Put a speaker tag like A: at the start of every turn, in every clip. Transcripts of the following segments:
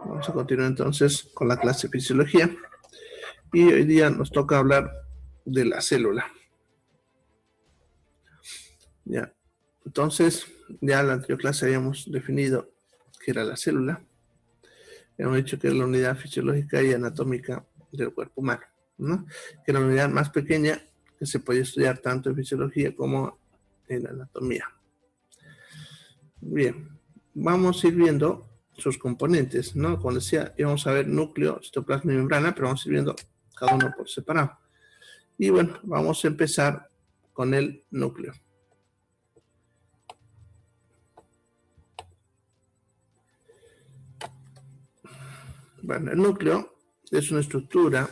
A: Vamos a continuar entonces con la clase de fisiología. Y hoy día nos toca hablar de la célula. Ya. Entonces, ya en la anterior clase habíamos definido qué era la célula. Hemos dicho que es la unidad fisiológica y anatómica del cuerpo humano, ¿no? Que es la unidad más pequeña que se puede estudiar tanto en fisiología como en anatomía. Bien, vamos a ir viendo sus componentes, ¿no? Como decía, íbamos a ver núcleo, citoplasma y membrana, pero vamos a ir viendo cada uno por separado. Y bueno, vamos a empezar con el núcleo. Bueno, el núcleo es una estructura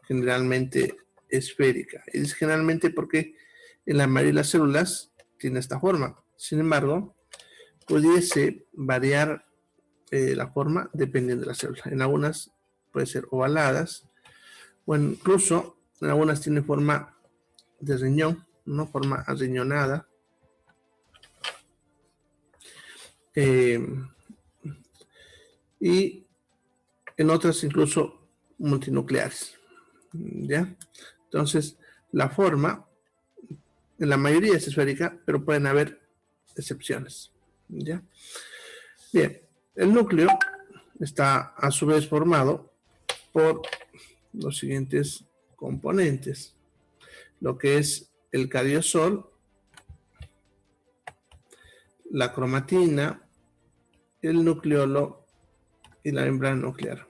A: generalmente esférica. Y es generalmente porque en la mayoría de las células tiene esta forma. Sin embargo, pudiese variar la forma dependiendo de la célula. En algunas puede ser ovaladas, o incluso en algunas tiene forma de riñón, ¿no? Forma arriñonada. Y en otras incluso multinucleares. ¿Ya? Entonces, la forma, en la mayoría es esférica, pero pueden haber excepciones. ¿Ya? Bien, el núcleo está a su vez formado por los siguientes componentes. Lo que es el cariosol, la cromatina, el nucleolo y la membrana nuclear.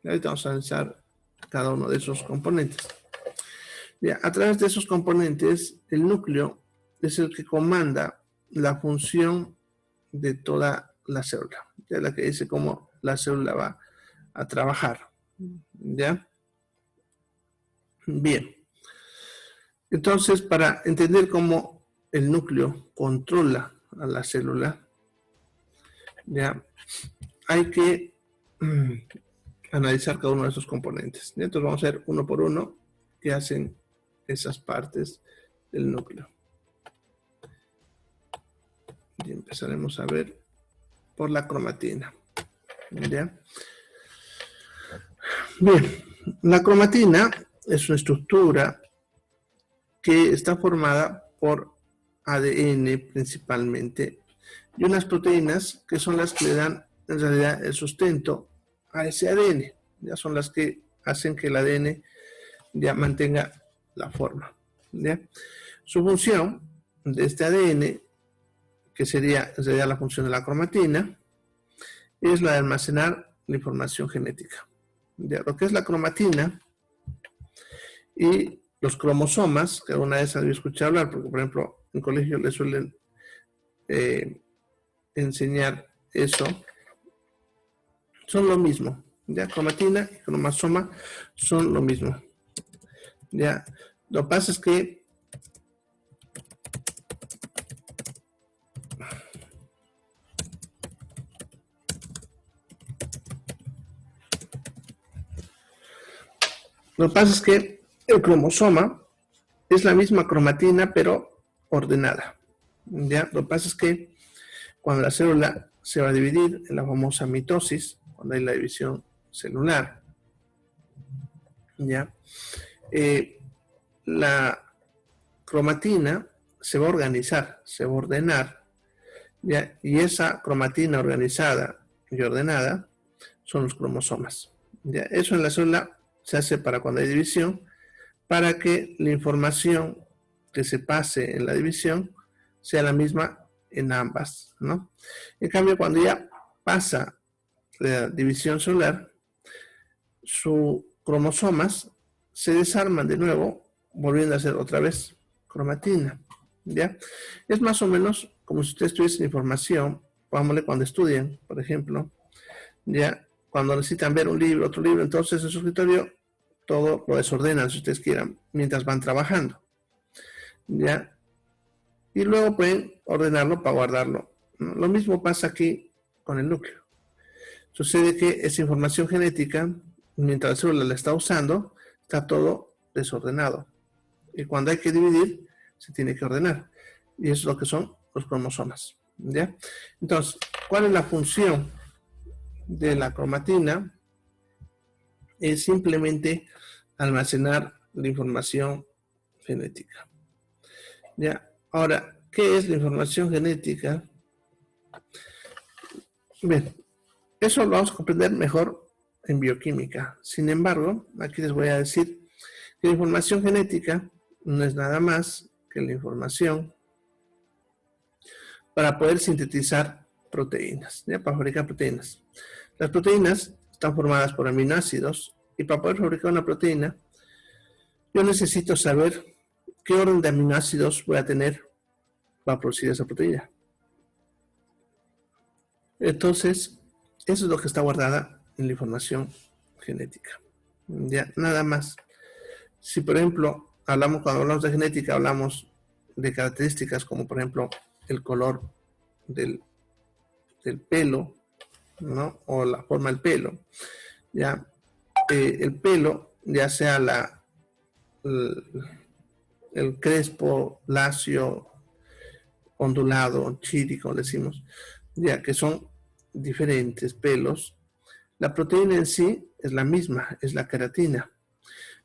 A: Y ahorita vamos a analizar cada uno de esos componentes. Bien, a través de esos componentes, el núcleo es el que comanda la función de toda la célula, ya la que dice cómo la célula va a trabajar. ¿Ya? Bien. Entonces, para entender cómo el núcleo controla a la célula, ya hay que analizar cada uno de esos componentes. Entonces vamos a ver uno por uno qué hacen esas partes del núcleo. Y empezaremos a ver por la cromatina. ¿Ya? Bien, la cromatina es una estructura que está formada por ADN principalmente y unas proteínas que son las que le dan en realidad el sustento a ese ADN. Ya son las que hacen que el ADN ya mantenga la forma. ¿Ya? Su función de este ADN, que sería en realidad la función de la cromatina, es la de almacenar la información genética. ¿Ya? Lo que es la cromatina y los cromosomas, que alguna vez había escuchado hablar, porque por ejemplo en colegio les suelen enseñar eso, son lo mismo. Ya, cromatina y cromosoma son lo mismo. Ya, lo que pasa es que el cromosoma es la misma cromatina, pero ordenada. Ya, lo que pasa es que cuando la célula se va a dividir en la famosa mitosis, cuando hay la división celular, ya, la cromatina se va a organizar, se va a ordenar, ¿ya? Y esa cromatina organizada y ordenada son los cromosomas. ¿Ya? Eso en la célula se hace para cuando hay división, para que la información que se pase en la división sea la misma en ambas, ¿no? En cambio, cuando ya pasa la división celular, sus cromosomas se desarman de nuevo, volviendo a ser otra vez cromatina, ¿ya? Es más o menos como si ustedes tuviesen información, pongámosle cuando estudian, por ejemplo, ya, cuando necesitan ver un libro, otro libro, entonces en su escritorio todo lo desordenan, si ustedes quieran, mientras van trabajando, ¿ya? Y luego pueden ordenarlo para guardarlo, ¿no? Lo mismo pasa aquí con el núcleo. Sucede que esa información genética, mientras la célula la está usando, está todo desordenado. Y cuando hay que dividir, se tiene que ordenar. Y eso es lo que son los cromosomas, ¿ya? Entonces, ¿cuál es la función de la cromatina es simplemente almacenar la información genética. Ya, ahora, ¿qué es la información genética? Bien, eso lo vamos a comprender mejor en bioquímica. Sin embargo, aquí les voy a decir que la información genética no es nada más que la información para poder sintetizar proteínas, ¿ya? Para fabricar proteínas. Las proteínas están formadas por aminoácidos y para poder fabricar una proteína yo necesito saber qué orden de aminoácidos voy a tener para producir esa proteína. Entonces, eso es lo que está guardada en la información genética. Ya, nada más. Si, por ejemplo, cuando hablamos de genética, hablamos de características como, por ejemplo, el color del pelo, ¿no? O la forma del pelo. Ya, el pelo, ya sea el crespo, lacio, ondulado, chiri, como decimos, ya que son diferentes pelos, la proteína en sí es la misma, es la queratina.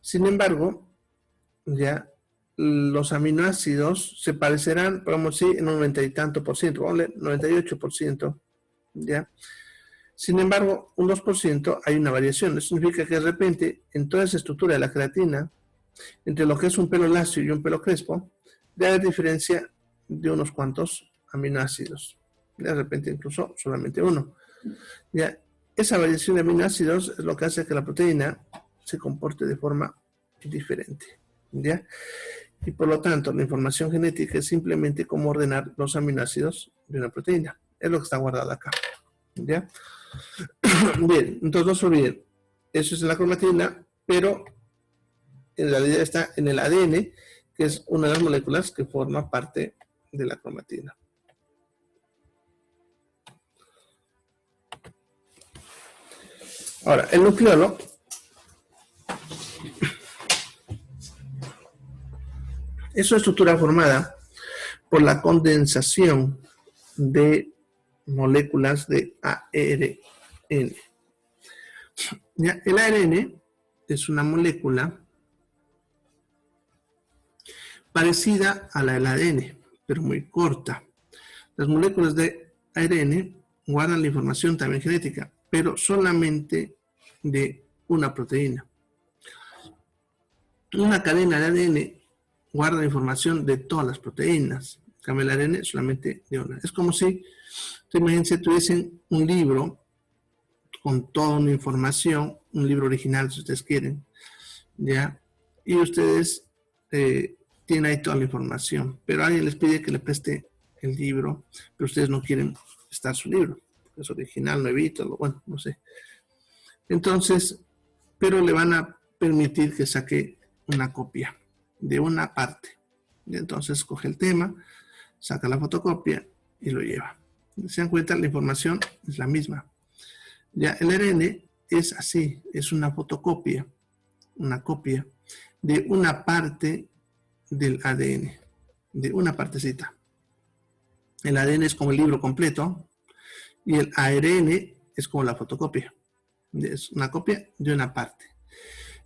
A: Sin embargo, ya los aminoácidos se parecerán, podemos decir, en un 90 y tanto por ciento, 98%, ya. Sin embargo, un 2% hay una variación. Eso significa que de repente, en toda esa estructura de la queratina, entre lo que es un pelo lacio y un pelo crespo, debe haber diferencia de unos cuantos aminoácidos. De repente, incluso solamente uno. Ya, esa variación de aminoácidos es lo que hace que la proteína se comporte de forma diferente. ¿Ya? Y por lo tanto, la información genética es simplemente cómo ordenar los aminoácidos de una proteína. Es lo que está guardado acá. ¿Ya? Bien, entonces no se olviden. Eso es la cromatina, pero en realidad está en el ADN, que es una de las moléculas que forma parte de la cromatina. Ahora, el nucleolo es una estructura formada por la condensación de moléculas de ARN. ¿Ya? El ARN es una molécula parecida a la del ADN, pero muy corta. Las moléculas de ARN guardan la información también genética, pero solamente de una proteína. Una cadena de ADN guarda la información de todas las proteínas. En cambio, el ARN solamente de una. Es como si, imagínense, tuviesen un libro con toda una información, un libro original, si ustedes quieren, ¿ya? Y ustedes tienen ahí toda la información, pero alguien les pide que le preste el libro, pero ustedes no quieren prestar su libro, es original, nuevito, bueno, no sé. Entonces, pero le van a permitir que saque una copia de una parte. Y entonces coge el tema, saca la fotocopia y lo lleva. ¿Se dan cuenta? La información es la misma. Ya el ARN es así, es una fotocopia, una copia de una parte del ADN, de una partecita. El ADN es como el libro completo y el ARN es como la fotocopia. Es una copia de una parte.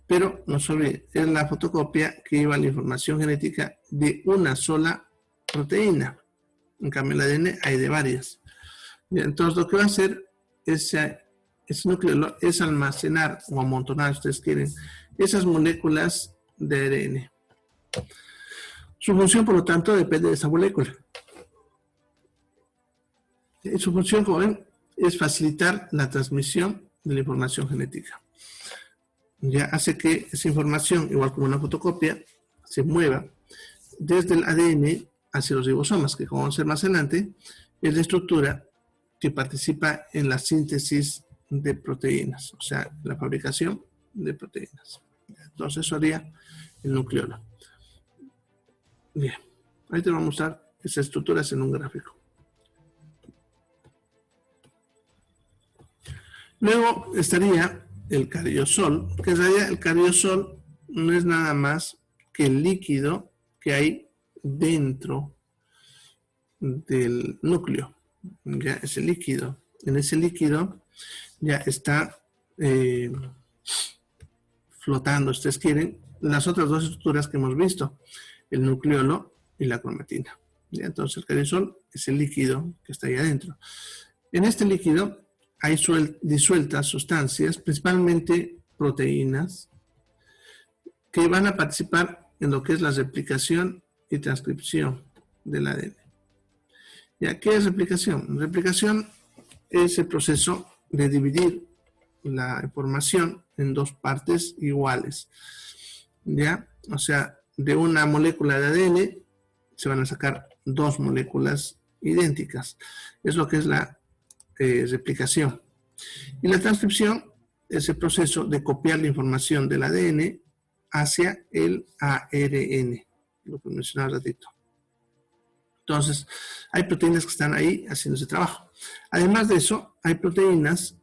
A: Pero no solo es la fotocopia que lleva la información genética de una sola proteína. En cambio, el ADN hay de varias. Entonces, lo que va a hacer ese núcleo es almacenar o amontonar, si ustedes quieren, esas moléculas de ARN. Su función, por lo tanto, depende de esa molécula. Su función, como ven, es facilitar la transmisión de la información genética. Ya hace que esa información, igual como una fotocopia, se mueva desde el ADN hacia los ribosomas, que como vamos a ver más adelante, es la estructura que participa en la síntesis de proteínas, o sea, la fabricación de proteínas. Entonces eso haría el nucleolo. Bien, ahí te voy a mostrar esas estructuras en un gráfico. Luego estaría el cariosol, que en realidad el cariosol no es nada más que el líquido que hay dentro del núcleo. Ya ese líquido en ese líquido ya está flotando, ustedes quieren, las otras dos estructuras que hemos visto, el nucleolo y la cromatina. ¿Ya? Entonces el cariosol es el líquido que está ahí adentro. En este líquido hay disueltas sustancias, principalmente proteínas, que van a participar en lo que es la replicación y transcripción del ADN. ¿Ya? ¿Qué es replicación? Replicación es el proceso de dividir la información en dos partes iguales. ¿Ya? O sea, de una molécula de ADN se van a sacar dos moléculas idénticas. Es lo que es la replicación. Y la transcripción es el proceso de copiar la información del ADN hacia el ARN, lo que mencionaba un ratito. Entonces, hay proteínas que están ahí haciendo ese trabajo. Además de eso, hay proteínas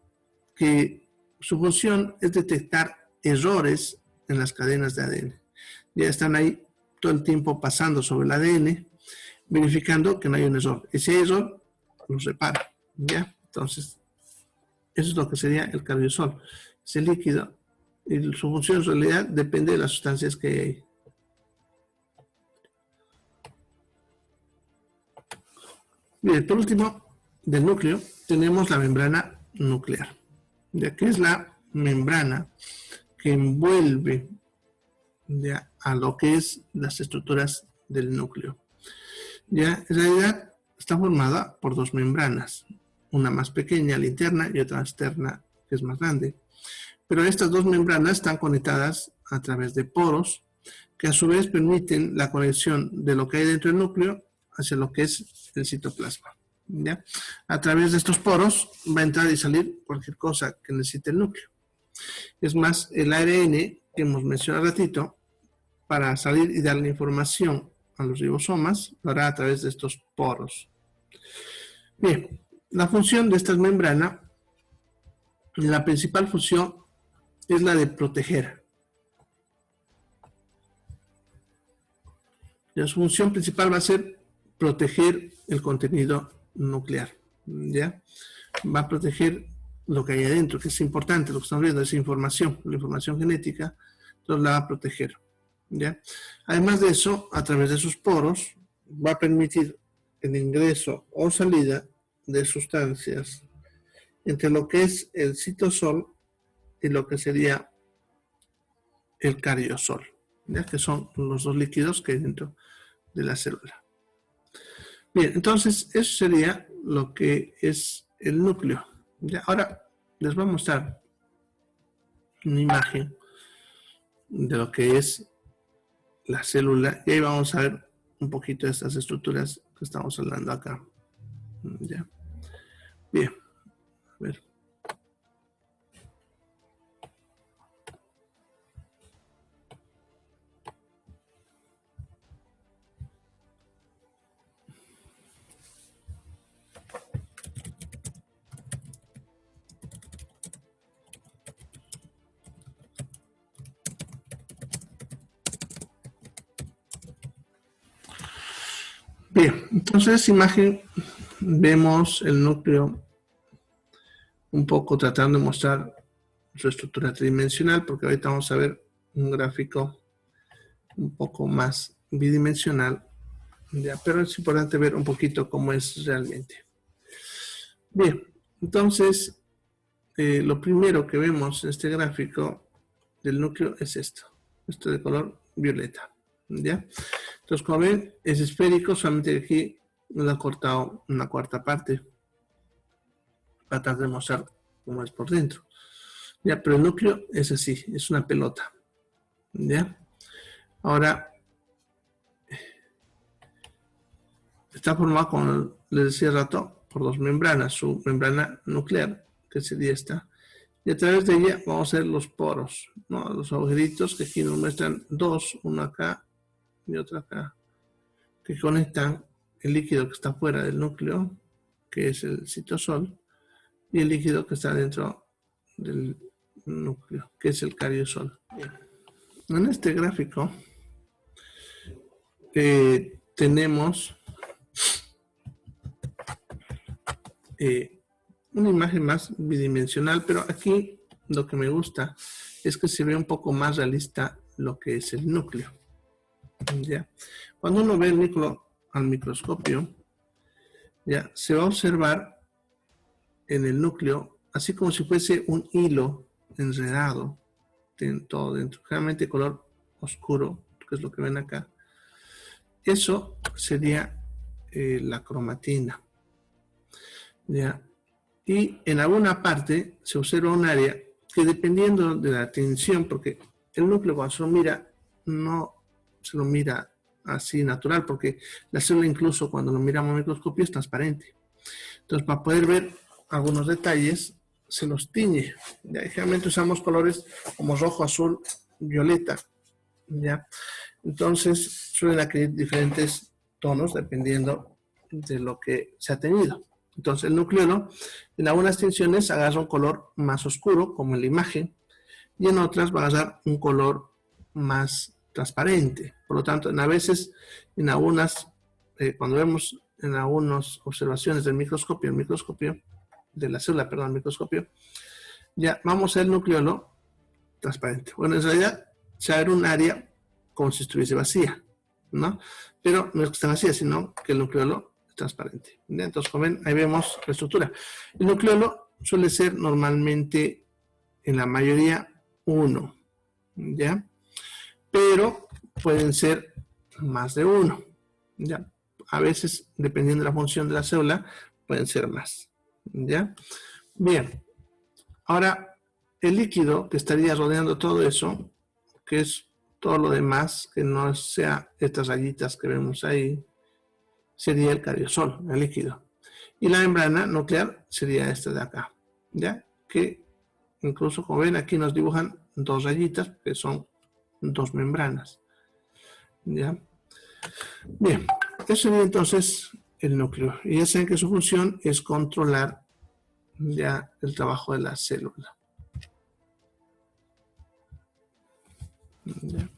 A: que su función es detectar errores en las cadenas de ADN. Ya están ahí todo el tiempo pasando sobre el ADN, verificando que no hay un error. Y si hay error, los repara. ¿Ya? Entonces, eso es lo que sería el cariosol. Ese líquido, y su función en realidad depende de las sustancias que hay ahí. Bien, por último, del núcleo tenemos la membrana nuclear, ya que es la membrana que envuelve ya a lo que es las estructuras del núcleo. Ya, en realidad está formada por dos membranas, una más pequeña, la interna, y otra externa, que es más grande. Pero estas dos membranas están conectadas a través de poros, que a su vez permiten la conexión de lo que hay dentro del núcleo hacia lo que es el citoplasma. ¿Ya? A través de estos poros va a entrar y salir cualquier cosa que necesite el núcleo. Es más, el ARN que hemos mencionado un ratito, para salir y darle información a los ribosomas, lo hará a través de estos poros. Bien, la función de estas membranas, la principal función es la de proteger. La función principal va a ser proteger el contenido nuclear, ¿ya? Va a proteger lo que hay adentro, que es importante, lo que estamos viendo es información, la información genética, entonces la va a proteger, ¿ya? Además de eso, a través de sus poros, va a permitir el ingreso o salida de sustancias entre lo que es el citosol y lo que sería el cariosol, ¿ya? Que son los dos líquidos que hay dentro de la célula. Bien, entonces eso sería lo que es el núcleo. ¿Ya? Ahora les voy a mostrar una imagen de lo que es la célula y ahí vamos a ver un poquito de estas estructuras que estamos hablando acá. ¿Ya? Bien, a ver. Bien, entonces imagen vemos el núcleo un poco tratando de mostrar su estructura tridimensional, porque ahorita vamos a ver un gráfico un poco más bidimensional, ¿ya? Pero es importante ver un poquito cómo es realmente. Bien, entonces lo primero que vemos en este gráfico del núcleo es esto de color violeta, ¿ya? Entonces, como ven, es esférico, solamente aquí le han cortado una cuarta parte para tratar de mostrar cómo es por dentro. Ya, pero el núcleo es así, es una pelota. ¿Ya? Ahora, está formado, como les decía rato, por dos membranas. Su membrana nuclear, que sería esta. Y a través de ella vamos a ver los poros, ¿no? Los agujeritos que aquí nos muestran dos, uno acá y otro acá, que conectan el líquido que está fuera del núcleo, que es el citosol, y el líquido que está dentro del núcleo, que es el cariosol. En este gráfico tenemos una imagen más bidimensional, pero aquí lo que me gusta es que se ve un poco más realista lo que es el núcleo. ¿Ya? Cuando uno ve el núcleo al microscopio, ya se va a observar en el núcleo, así como si fuese un hilo enredado en todo dentro, generalmente de color oscuro, que es lo que ven acá. Eso sería la cromatina. ¿Ya? Y en alguna parte se observa un área que, dependiendo de la tensión, porque el núcleo cuando se lo mira, no se lo mira así natural, porque la célula incluso cuando lo miramos al microscopio es transparente. Entonces, para poder ver algunos detalles, se los tiñe. ¿Ya? Generalmente usamos colores como rojo, azul, violeta. ¿Ya? Entonces, suelen adquirir diferentes tonos dependiendo de lo que se ha tenido. Entonces, el nucleolo en algunas tensiones agarra un color más oscuro, como en la imagen, y en otras va a agarrar un color más transparente. Por lo tanto, a veces, en algunas, cuando vemos en algunas observaciones del microscopio, de la célula, perdón, el microscopio, ya vamos a ver el nucleolo transparente. Bueno, en realidad se abre un área como si estuviese vacía, ¿no? Pero no es que esté vacía, sino que el nucleolo es transparente. ¿Ya? Entonces, como ven, ahí vemos la estructura. El nucleolo suele ser normalmente, en la mayoría, 1, ¿ya? Pero pueden ser más de 1, ¿ya? A veces, dependiendo de la función de la célula, pueden ser más, ¿ya? Bien, ahora el líquido que estaría rodeando todo eso, que es todo lo demás, que no sea estas rayitas que vemos ahí, sería el cariosol, el líquido. Y la membrana nuclear sería esta de acá, ¿ya? Que incluso, como ven, aquí nos dibujan 2 rayitas, que son 2 membranas, ¿ya? Bien, eso sería entonces el núcleo. Y ya saben que su función es controlar ya el trabajo de la célula. ¿Ya?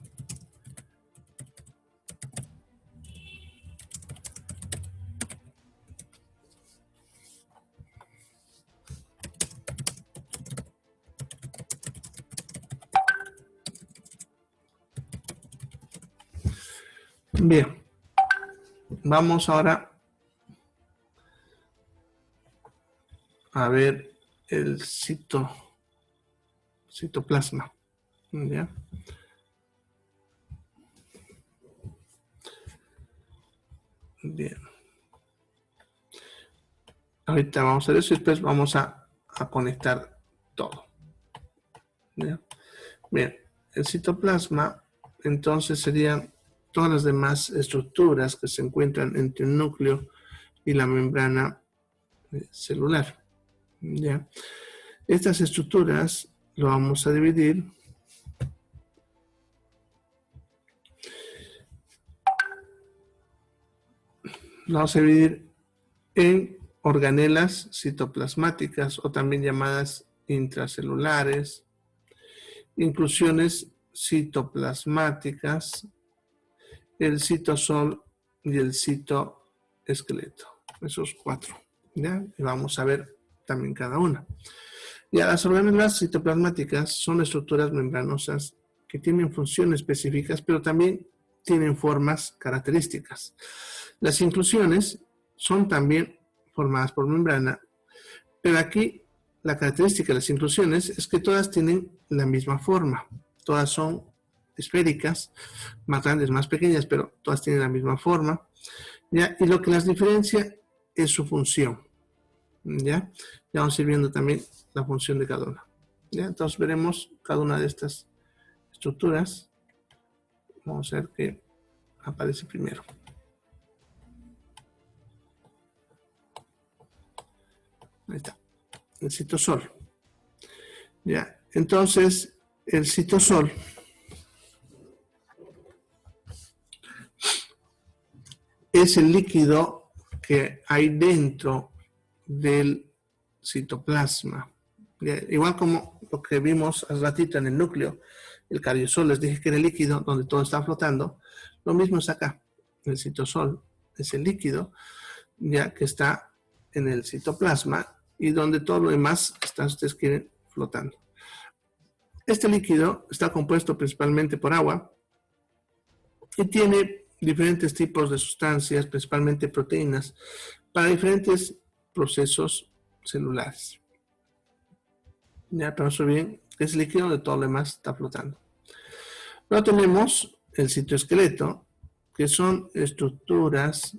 A: Bien, vamos ahora a ver el citoplasma. ¿Ya? Bien. Ahorita vamos a hacer eso y después vamos a conectar todo. ¿Ya? Bien, el citoplasma entonces serían todas las demás estructuras que se encuentran entre el núcleo y la membrana celular. ¿Ya? Estas estructuras lo vamos a dividir en organelas citoplasmáticas o también llamadas intracelulares, inclusiones citoplasmáticas, el citosol y el citoesqueleto. Esos 4. ¿Ya? Y vamos a ver también cada una. Ya, las organelas citoplasmáticas son estructuras membranosas que tienen funciones específicas, pero también tienen formas características. Las inclusiones son también formadas por membrana, pero aquí la característica de las inclusiones es que todas tienen la misma forma. Todas son esféricas, más grandes, más pequeñas, pero todas tienen la misma forma. ¿Ya? Y lo que las diferencia es su función. ¿Ya? Ya vamos a ir viendo también la función de cada una. ¿Ya? Entonces veremos cada una de estas estructuras. Vamos a ver qué aparece primero. Ahí está. El citosol. ¿Ya? Entonces, el citosol es el líquido que hay dentro del citoplasma. Igual como lo que vimos hace ratito en el núcleo, el cariosol, les dije que era el líquido donde todo está flotando. Lo mismo es acá. El citosol es el líquido ya que está en el citoplasma y donde todo lo demás está, si ustedes quieren, flotando. Este líquido está compuesto principalmente por agua y tiene diferentes tipos de sustancias, principalmente proteínas, para diferentes procesos celulares. Ya, pero eso bien, es líquido donde todo lo demás está flotando. Luego tenemos el citoesqueleto, que son estructuras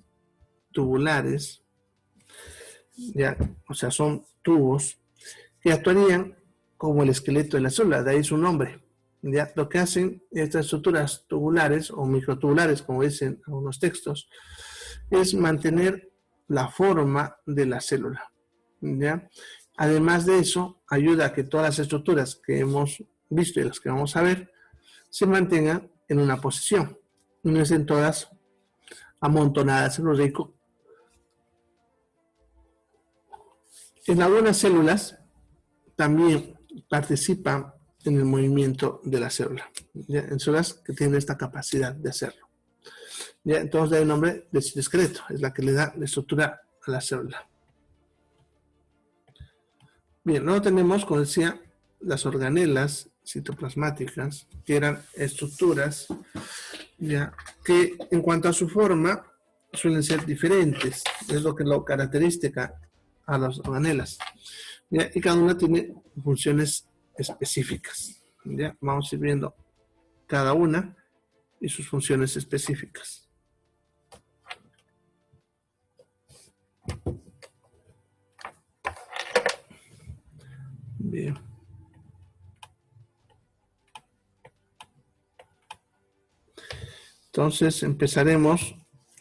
A: tubulares, ya, o sea, son tubos que actuarían como el esqueleto de la célula, de ahí su nombre. ¿Ya? Lo que hacen estas estructuras tubulares o microtubulares, como dicen algunos textos, es mantener la forma de la célula. ¿Ya? Además de eso, ayuda a que todas las estructuras que hemos visto y las que vamos a ver se mantengan en una posición, no estén todas amontonadas en lo rico. En algunas células también participan en el movimiento de la célula, ¿ya? En células que tienen esta capacidad de hacerlo. ¿Ya? Entonces da el nombre de citoesqueleto, es la que le da la estructura a la célula. Bien, luego tenemos, como decía, las organelas citoplasmáticas, que eran estructuras, ¿ya? Que en cuanto a su forma suelen ser diferentes, es lo que lo caracteriza a las organelas, ¿ya? Y cada una tiene funciones específicas. ¿Ya? Vamos a ir viendo cada una y sus funciones específicas. Bien. Entonces empezaremos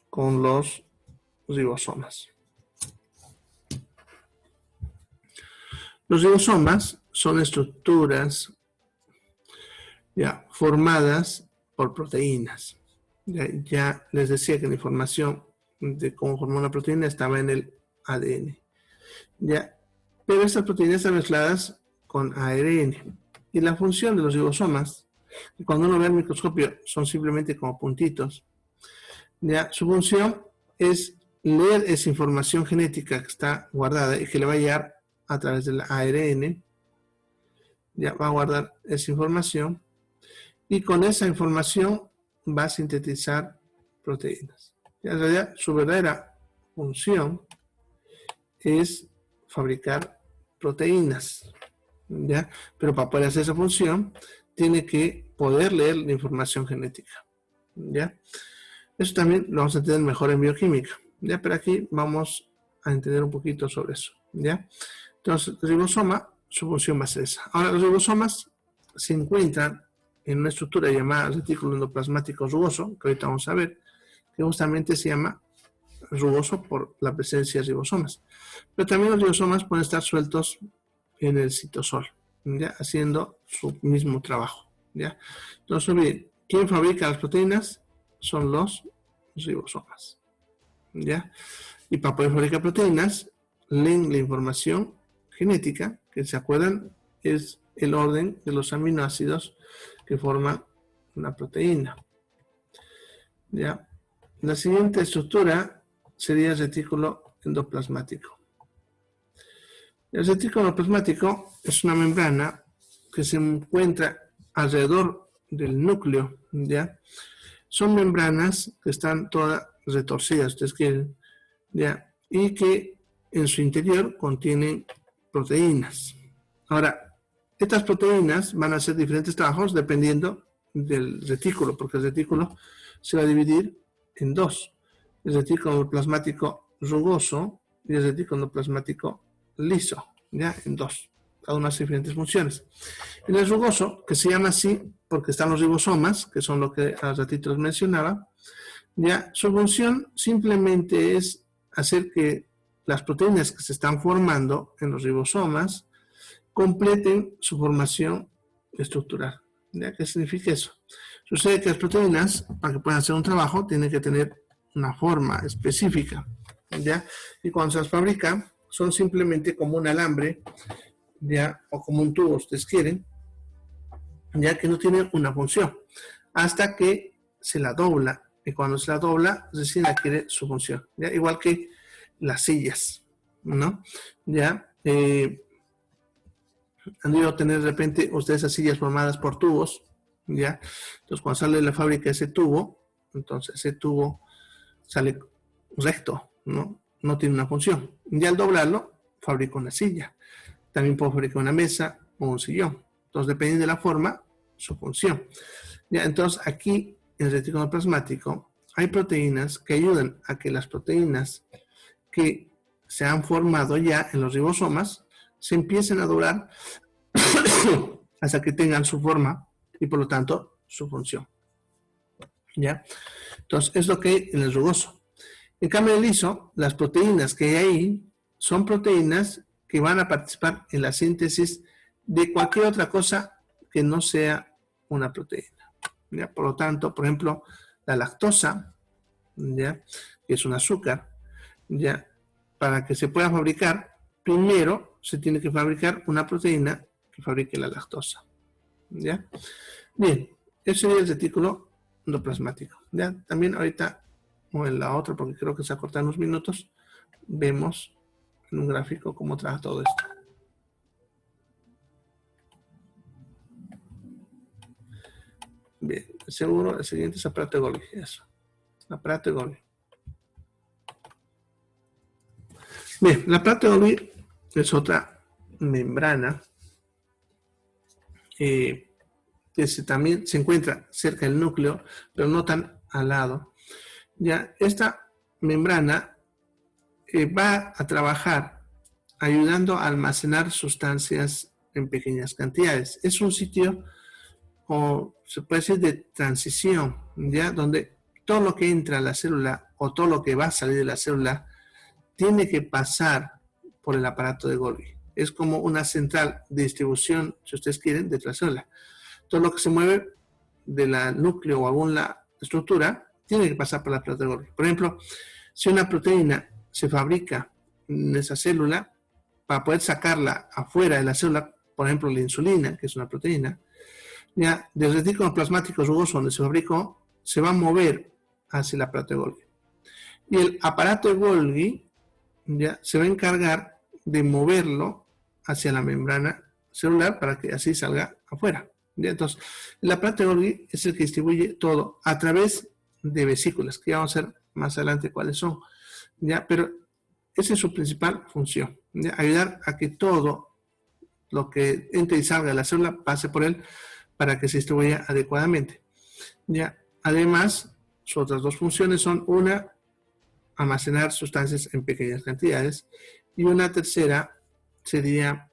A: con los ribosomas. Los ribosomas son estructuras ya formadas por proteínas. Ya les decía que la información de cómo formar una proteína estaba en el ADN. ¿Ya? Pero estas proteínas están mezcladas con ARN. Y la función de los ribosomas, que cuando uno ve al microscopio son simplemente como puntitos, ¿ya? Su función es leer esa información genética que está guardada y que le va a llegar a través del ARN. Ya va a guardar esa información y con esa información va a sintetizar proteínas. Ya, en realidad, su verdadera función es fabricar proteínas, ¿ya? Pero para poder hacer esa función, tiene que poder leer la información genética, ¿ya? Eso también lo vamos a entender mejor en bioquímica, ¿ya? Pero aquí vamos a entender un poquito sobre eso, ¿ya? Entonces, el ribosoma, su función va a ser esa. Ahora, los ribosomas se encuentran en una estructura llamada retículo endoplasmático rugoso, que ahorita vamos a ver, que justamente se llama rugoso por la presencia de ribosomas. Pero también los ribosomas pueden estar sueltos en el citosol, ¿ya? Haciendo su mismo trabajo, ¿ya? Entonces, bien, ¿quién fabrica las proteínas? Son los ribosomas, ¿ya? Y para poder fabricar proteínas, leen la información genética, que se acuerdan es el orden de los aminoácidos que forman una proteína, ¿ya? La siguiente estructura sería el retículo endoplasmático. El retículo endoplasmático es una membrana que se encuentra alrededor del núcleo, ¿ya? Son membranas que están todas retorcidas, ustedes quieren, ¿ya? Y que en su interior contienen proteínas. Ahora, estas proteínas van a hacer diferentes trabajos dependiendo del retículo, porque el retículo se va a dividir en dos: el retículo endoplasmático rugoso y el retículo endoplasmático liso, ya en dos. Cada una hace diferentes funciones. En el rugoso, que se llama así porque están los ribosomas, que son lo que al ratito les mencionaba, ya su función simplemente es hacer que las proteínas que se están formando en los ribosomas completen su formación estructural. ¿Ya? ¿Qué significa eso? Sucede que las proteínas, para que puedan hacer un trabajo, tienen que tener una forma específica, ¿ya? Y cuando se las fabrica, son simplemente como un alambre, ¿ya? O como un tubo, ustedes quieren, ya que no tienen una función, hasta que se la dobla, y cuando se la dobla, recién adquiere su función, ¿ya? Igual que las sillas, ¿no? ¿Ya? han debido tener de repente ustedes esas sillas formadas por tubos, ¿ya? Entonces, cuando sale de la fábrica ese tubo, entonces ese tubo sale recto, ¿no? No tiene una función. Y al doblarlo, fabrico una silla. También puedo fabricar una mesa o un sillón. Entonces, dependiendo de la forma, su función. ¿Ya? Entonces, aquí en el retículo plasmático hay proteínas que ayudan a que las proteínas que se han formado ya en los ribosomas se empiecen a doblar hasta que tengan su forma y por lo tanto su función. ¿Ya? Entonces, es lo que hay en el rugoso. En cambio, el liso, las proteínas que hay ahí son proteínas que van a participar en la síntesis de cualquier otra cosa que no sea una proteína. ¿Ya? Por lo tanto, por ejemplo, la lactosa, ¿ya? Que es un azúcar, ¿ya? Para que se pueda fabricar, primero se tiene que fabricar una proteína que fabrique la lactosa. ¿Ya? Bien, ese sería el retículo endoplasmático. ¿Ya? También ahorita, o en la otra, porque creo que se acortan unos minutos, vemos en un gráfico cómo trabaja todo esto. Bien, seguro el siguiente es aparato de Golgi. Eso, aparato de Golgi. Bien, la aparato de Golgi es otra membrana que también se encuentra cerca del núcleo, pero no tan al lado. Ya, esta membrana va a trabajar ayudando a almacenar sustancias en pequeñas cantidades. Es un sitio, o se puede decir, de transición, ya, donde todo lo que entra a la célula o todo lo que va a salir de la célula tiene que pasar por el aparato de Golgi. Es como una central de distribución, si ustedes quieren, de la célula. Todo lo que se mueve del núcleo o alguna estructura tiene que pasar por la aparato de Golgi. Por ejemplo, si una proteína se fabrica en esa célula, para poder sacarla afuera de la célula, por ejemplo, la insulina, que es una proteína, ya del retículo plasmático rugoso donde se fabricó, se va a mover hacia el aparato de Golgi. Y el aparato de Golgi ya se va a encargar de moverlo hacia la membrana celular para que así salga afuera. ¿Ya? Entonces, el aparato de Golgi es el que distribuye todo a través de vesículas, que ya vamos a ver más adelante cuáles son. ¿Ya? Pero esa es su principal función, ¿ya? Ayudar a que todo lo que entre y salga de la célula pase por él para que se distribuya adecuadamente. ¿Ya? Además, sus otras dos funciones son una, almacenar sustancias en pequeñas cantidades, y una tercera sería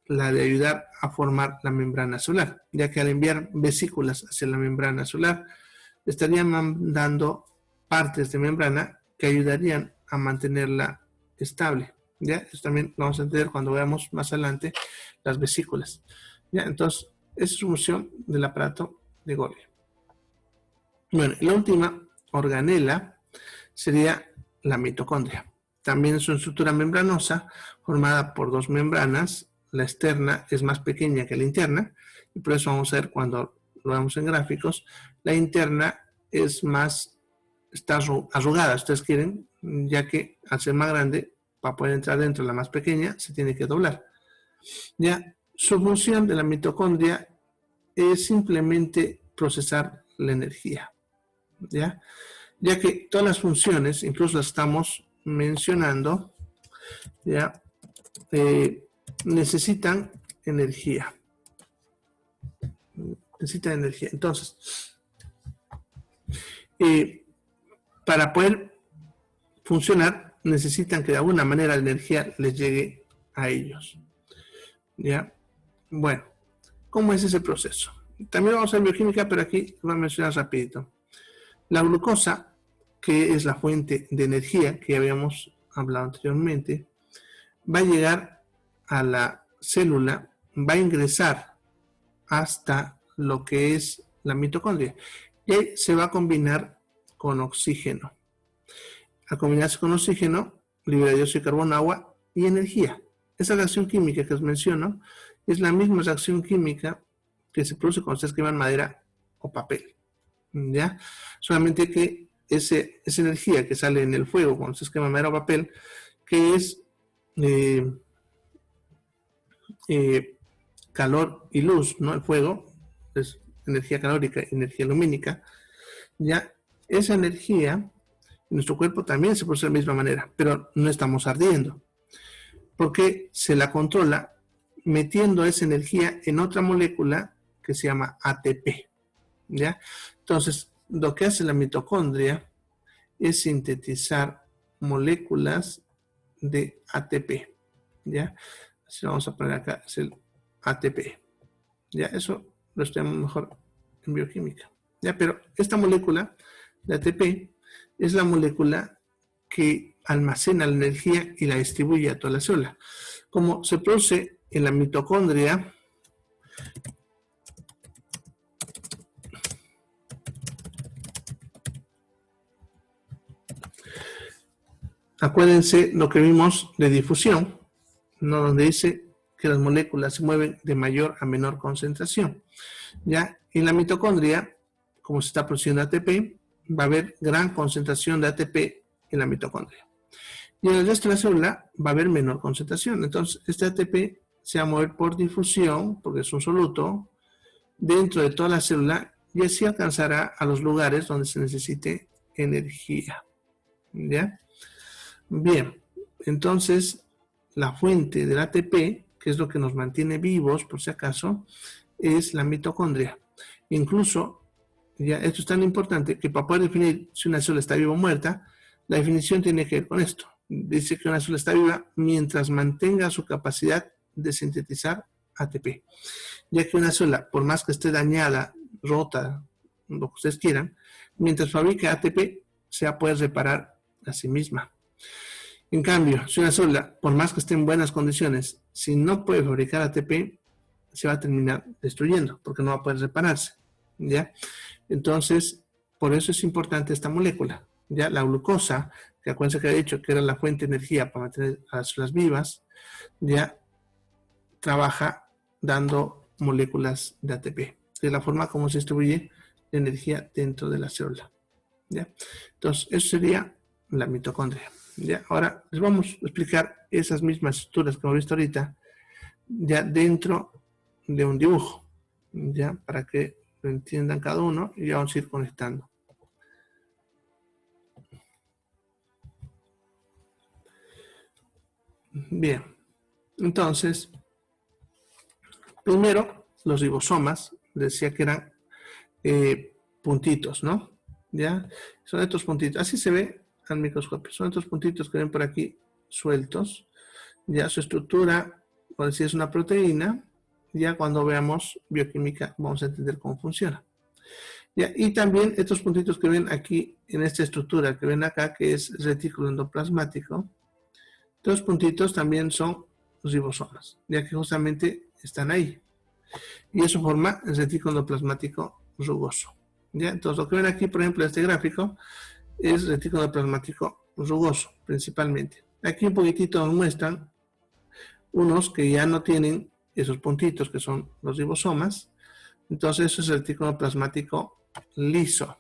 A: la de ayudar a formar la membrana celular, ya que al enviar vesículas hacia la membrana celular, estarían mandando partes de membrana que ayudarían a mantenerla estable. ¿Ya? Eso también lo vamos a entender cuando veamos más adelante las vesículas. ¿Ya? Entonces, esa es su función del aparato de Golgi. Bueno, y la última organela sería la mitocondria. También es una estructura membranosa formada por dos membranas. La externa es más pequeña que la interna, y por eso vamos a ver cuando lo vemos en gráficos. La interna es más, está arrugada, ustedes quieren, ya que al ser más grande, para poder entrar dentro de la más pequeña, se tiene que doblar. Ya, su función de la mitocondria es simplemente procesar la energía, ya que todas las funciones, incluso las estamos mencionando, ya necesitan energía. Necesitan energía. Entonces, para poder funcionar, necesitan que de alguna manera la energía les llegue a ellos. ¿Ya? Bueno, ¿cómo es ese proceso? También vamos a ver bioquímica, pero aquí lo voy a mencionar rapidito. La glucosa, que es la fuente de energía que habíamos hablado anteriormente, va a llegar a la célula, va a ingresar hasta lo que es la mitocondria y ahí se va a combinar con oxígeno. Al combinarse con oxígeno, libera dióxido de carbono, agua y energía. Esa reacción química que os menciono es la misma reacción química que se produce cuando ustedes queman madera o papel. ¿Ya? Solamente que esa energía que sale en el fuego cuando se quema madera o papel, que es calor y luz, ¿no? El fuego es energía calórica y energía lumínica. Ya esa energía en nuestro cuerpo también se produce de la misma manera, pero no estamos ardiendo, porque se la controla metiendo esa energía en otra molécula que se llama ATP, ¿ya? Entonces, lo que hace la mitocondria es sintetizar moléculas de ATP, ¿ya? Así vamos a poner acá, es el ATP, ¿ya? Eso lo estudiamos mejor en bioquímica, ¿ya? Pero esta molécula de ATP es la molécula que almacena la energía y la distribuye a toda la célula. Como se produce en la mitocondria, acuérdense lo que vimos de difusión, ¿no? Donde dice que las moléculas se mueven de mayor a menor concentración. Ya en la mitocondria, como se está produciendo ATP, va a haber gran concentración de ATP en la mitocondria. Y en el resto de la célula va a haber menor concentración. Entonces, este ATP se va a mover por difusión, porque es un soluto, dentro de toda la célula y así alcanzará a los lugares donde se necesite energía. ¿Ya? Bien, entonces la fuente del ATP, que es lo que nos mantiene vivos, por si acaso, es la mitocondria. Incluso, ya esto es tan importante que para poder definir si una célula está viva o muerta, la definición tiene que ver con esto. Dice que una célula está viva mientras mantenga su capacidad de sintetizar ATP. Ya que una célula, por más que esté dañada, rota, lo que ustedes quieran, mientras fabrique ATP, se va a poder reparar a sí misma. En cambio, si una célula, por más que esté en buenas condiciones, si no puede fabricar ATP, se va a terminar destruyendo, porque no va a poder repararse, ¿ya? Entonces, por eso es importante esta molécula, ¿ya? La glucosa, que acuérdense que he dicho que era la fuente de energía para mantener a las células vivas, ya trabaja dando moléculas de ATP, de la forma como se distribuye la energía dentro de la célula, ¿ya? Entonces, eso sería la mitocondria. ¿Ya? Ahora les vamos a explicar esas mismas estructuras que hemos visto ahorita, ya dentro de un dibujo, ya para que lo entiendan cada uno y ya vamos a ir conectando. Bien, entonces, primero los ribosomas, decía que eran puntitos, ¿no? Ya, son estos puntitos, así se ve al microscopio, son estos puntitos que ven por aquí sueltos, ya su estructura, por si es una proteína, ya cuando veamos bioquímica vamos a entender cómo funciona. Ya, y también estos puntitos que ven aquí en esta estructura que ven acá, que es retículo endoplasmático, estos puntitos también son ribosomas, ya que justamente están ahí. Y eso forma el retículo endoplasmático rugoso. ¿Ya? Entonces lo que ven aquí, por ejemplo, en este gráfico, es retículo endoplasmático rugoso, principalmente. Aquí un poquitito nos muestran unos que ya no tienen esos puntitos, que son los ribosomas. Entonces eso es el retículo endoplasmático liso.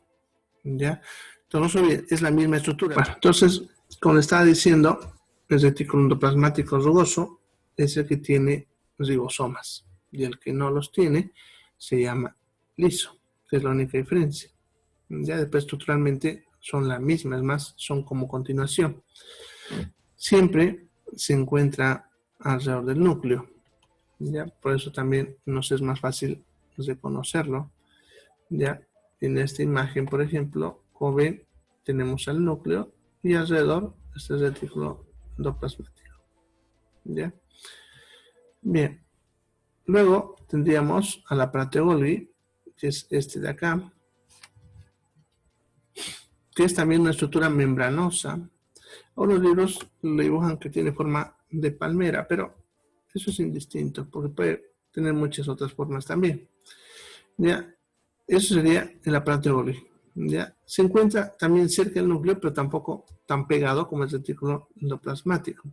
A: ¿Ya? Entonces no se olviden, es la misma estructura. Bueno, entonces, como estaba diciendo, el retículo endoplasmático rugoso es el que tiene ribosomas. Y el que no los tiene se llama liso, que es la única diferencia. Ya después estructuralmente son la misma, es más, son como continuación. Siempre se encuentra alrededor del núcleo, ya por eso también nos es más fácil reconocerlo. Ya en esta imagen, por ejemplo, como ven, tenemos el núcleo y alrededor este retículo endoplasmático. Ya. Bien. Luego tendríamos al aparato de Golgi, que es este de acá, que es también una estructura membranosa. Ahora los libros lo dibujan que tiene forma de palmera, pero eso es indistinto, porque puede tener muchas otras formas también. ¿Ya? Eso sería el aparato de Golgi. ¿Ya? Se encuentra también cerca del núcleo, pero tampoco tan pegado como el retículo endoplasmático.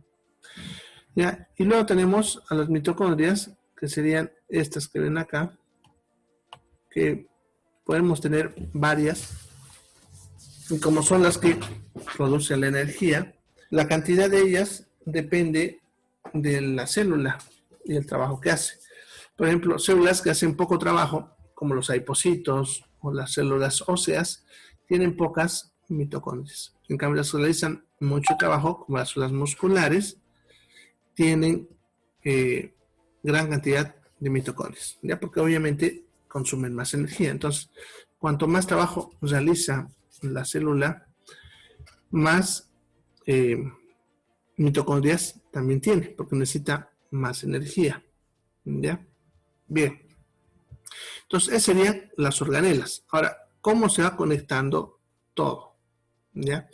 A: ¿Ya? Y luego tenemos a las mitocondrias, que serían estas que ven acá, que podemos tener varias, y como son las que producen la energía, la cantidad de ellas depende de la célula. y el trabajo que hace. Por ejemplo, células que hacen poco trabajo, como los adipocitos o las células óseas, tienen pocas mitocondrias. En cambio, las que realizan mucho trabajo, como las células musculares, tienen gran cantidad de mitocondrias, ¿ya? Porque obviamente consumen más energía. Entonces, cuanto más trabajo realiza la célula, más mitocondrias también tiene, porque necesita más energía, ¿ya? Bien. Entonces, esas serían las organelas. Ahora, ¿cómo se va conectando todo? ¿Ya?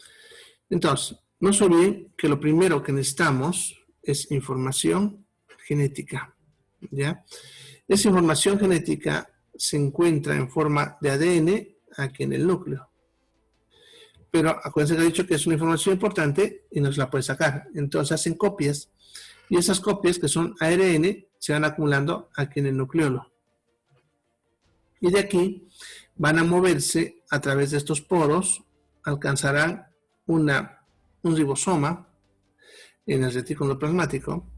A: Entonces, no se olviden que lo primero que necesitamos es información genética, ¿ya? Esa información genética se encuentra en forma de ADN aquí en el núcleo. Pero acuérdense que he dicho que es una información importante y no se la puede sacar. Entonces hacen copias y esas copias que son ARN se van acumulando aquí en el nucleolo. Y de aquí van a moverse a través de estos poros, alcanzarán un ribosoma en el retículo plasmático.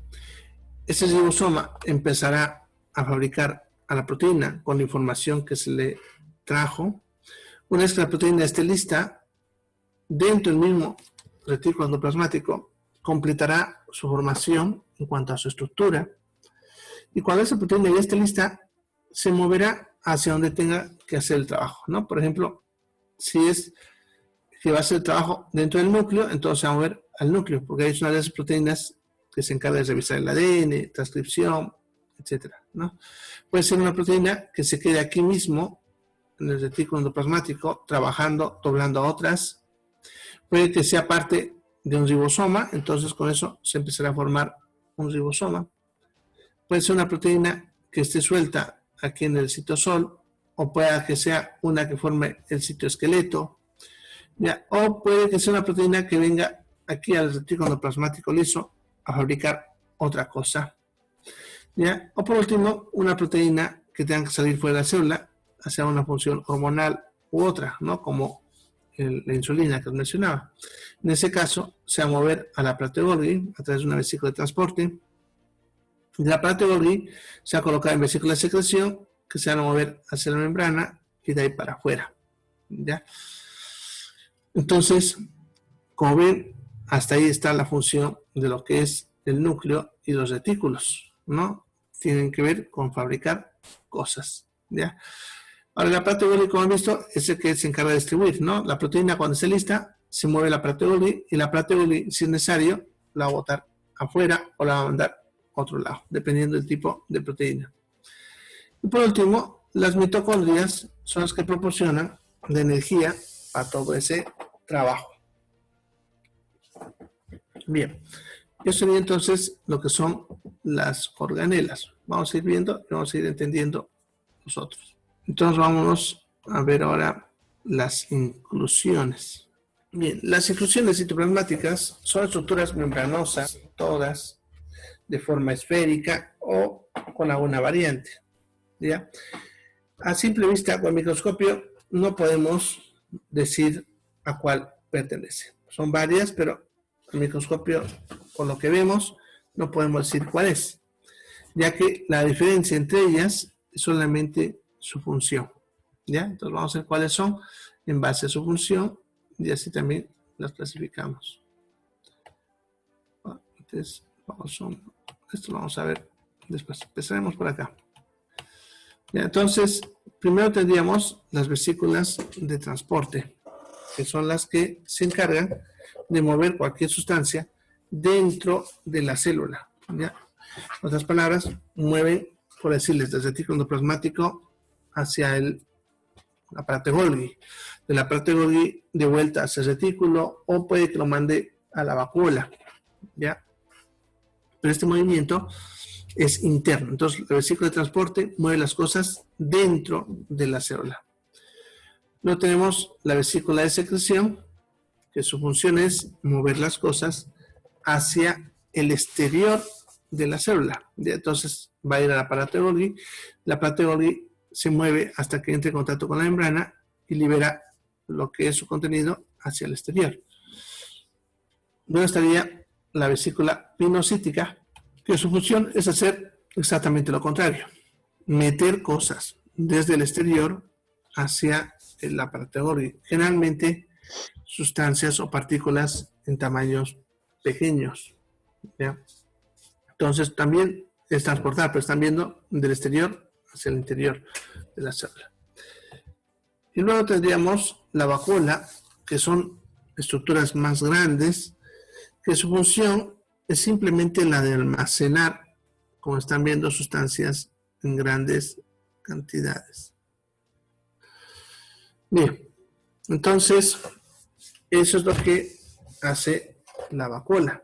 A: Ese ribosoma empezará a fabricar a la proteína con la información que se le trajo. Una vez que la proteína esté lista, dentro del mismo retículo endoplasmático completará su formación en cuanto a su estructura. Y cuando esa proteína ya esté lista, se moverá hacia donde tenga que hacer el trabajo, ¿no? Por ejemplo, si es que va a hacer el trabajo dentro del núcleo, entonces se va a mover al núcleo, porque es una de esas proteínas que se encarga de revisar el ADN, transcripción, etcétera, ¿no? Puede ser una proteína que se quede aquí mismo, en el retículo endoplasmático, trabajando, doblando a otras. Puede que sea parte de un ribosoma, entonces con eso se empezará a formar un ribosoma. Puede ser una proteína que esté suelta aquí en el citosol, o puede que sea una que forme el citoesqueleto, ¿ya? O puede que sea una proteína que venga aquí al retículo endoplasmático liso a fabricar otra cosa, ¿ya? O por último, una proteína que tenga que salir fuera de la célula hacia una función hormonal u otra, ¿no? Como la insulina que os mencionaba. En ese caso, se va a mover a la aparato Golgi a través de una vesícula de transporte. Y la aparato Golgi se va a colocar en vesícula de secreción que se van a mover hacia la membrana y de ahí para afuera, ¿ya? Entonces, como ven, hasta ahí está la función de lo que es el núcleo y los retículos, ¿no? Tienen que ver con fabricar cosas, ¿ya? Ahora, el aparato Golgi, como han visto, es el que se encarga de distribuir, ¿no? La proteína, cuando esté lista, se mueve el aparato Golgi y el aparato Golgi, si es necesario, la va a botar afuera o la va a mandar a otro lado, dependiendo del tipo de proteína. Y por último, las mitocondrias son las que proporcionan la energía a todo ese trabajo. Bien, eso sería entonces lo que son las organelas. Vamos a ir viendo y vamos a ir entendiendo nosotros. Entonces vámonos a ver ahora las inclusiones. Bien, las inclusiones citoplasmáticas son estructuras membranosas, todas de forma esférica o con alguna variante, ¿ya? A simple vista, con el microscopio, no podemos decir a cuál pertenece. Son varias, pero el microscopio, con lo que vemos, no podemos decir cuál es, ya que la diferencia entre ellas es solamente su función, ¿ya? Entonces vamos a ver cuáles son en base a su función y así también las clasificamos. Entonces, esto lo vamos a ver después. Empezaremos por acá. ¿Ya? Entonces, primero tendríamos las vesículas de transporte, que son las que se encargan de mover cualquier sustancia dentro de la célula, ¿ya? En otras palabras, mueven, por decirles, desde el retículo endoplasmático hacia el aparato Golgi, del aparato Golgi de vuelta hacia el retículo, o puede que lo mande a la vacuola, ¿ya? Pero este movimiento es interno. Entonces, la vesícula de transporte mueve las cosas dentro de la célula. Luego tenemos la vesícula de secreción, que su función es mover las cosas hacia el exterior de la célula. Entonces, va a ir al aparato Golgi. El aparato Golgi se mueve hasta que entre en contacto con la membrana y libera lo que es su contenido hacia el exterior. Luego estaría la vesícula pinocítica, que su función es hacer exactamente lo contrario. Meter cosas desde el exterior hacia el aparato Golgi. Generalmente sustancias o partículas en tamaños pequeños. ¿Ya? Entonces también es transportar, pero están viendo del exterior hacia el interior de la célula. Y luego tendríamos la vacuola, que son estructuras más grandes, que su función es simplemente la de almacenar, como están viendo, sustancias en grandes cantidades. Bien, entonces eso es lo que hace la vacuola.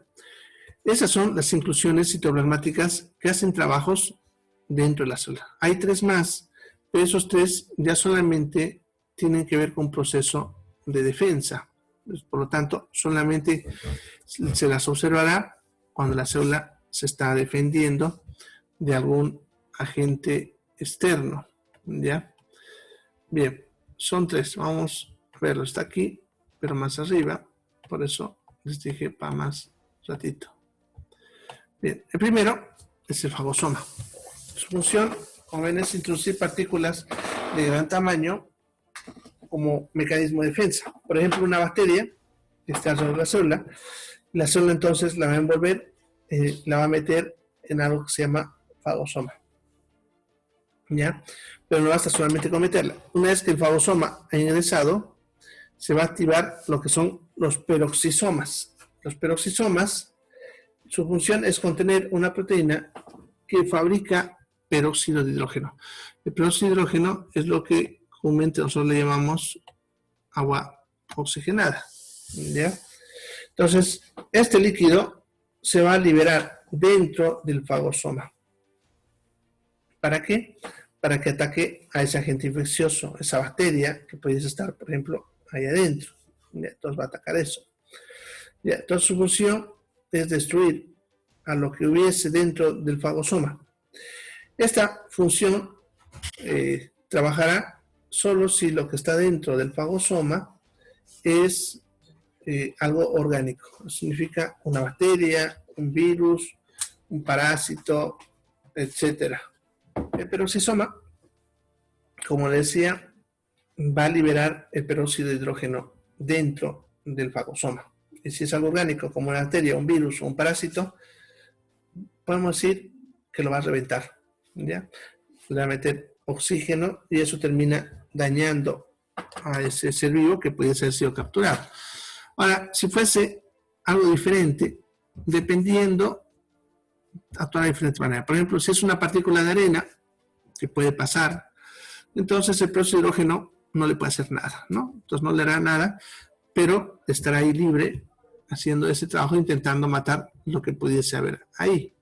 A: Esas son las inclusiones citoplasmáticas que hacen trabajos dentro de la célula. Hay 3 más, pero esos 3 ya solamente tienen que ver con un proceso de defensa. Por lo tanto, solamente se las observará cuando la célula se está defendiendo de algún agente externo. ¿Ya? Bien, son 3. Vamos a verlo. Está aquí, pero más arriba. Por eso les dije para más ratito. Bien, el primero es el fagosoma. Su función, como ven, es introducir partículas de gran tamaño como mecanismo de defensa. Por ejemplo, una bacteria que está sobre la célula entonces la va a envolver, la va a meter en algo que se llama fagosoma. ¿Ya? Pero no basta solamente con meterla. Una vez que el fagosoma ha ingresado, se va a activar lo que son los peroxisomas. Los peroxisomas, su función es contener una proteína que fabrica peróxido de hidrógeno. El peróxido de hidrógeno es lo que comúnmente nosotros le llamamos agua oxigenada. ¿Ya? Entonces, este líquido se va a liberar dentro del fagosoma. ¿Para qué? Para que ataque a ese agente infeccioso, esa bacteria que puede estar, por ejemplo, ahí adentro. ¿Ya? Entonces va a atacar eso. ¿Ya? Entonces su función es destruir a lo que hubiese dentro del fagosoma. Esta función trabajará solo si lo que está dentro del fagosoma es algo orgánico. Significa una bacteria, un virus, un parásito, etc. El peroxisoma, como les decía, va a liberar el peróxido de hidrógeno dentro del fagosoma. Y si es algo orgánico, como una bacteria, un virus o un parásito, podemos decir que lo va a reventar. ¿Ya? Le va a meter oxígeno y eso termina dañando a ese ser vivo que puede haber sido capturado. Ahora, si fuese algo diferente, dependiendo, actúa de diferentes maneras. Por ejemplo, si es una partícula de arena, que puede pasar, entonces el peróxido de hidrógeno no le puede hacer nada, ¿no? Entonces no le hará nada, pero estará ahí libre haciendo ese trabajo, intentando matar lo que pudiese haber ahí.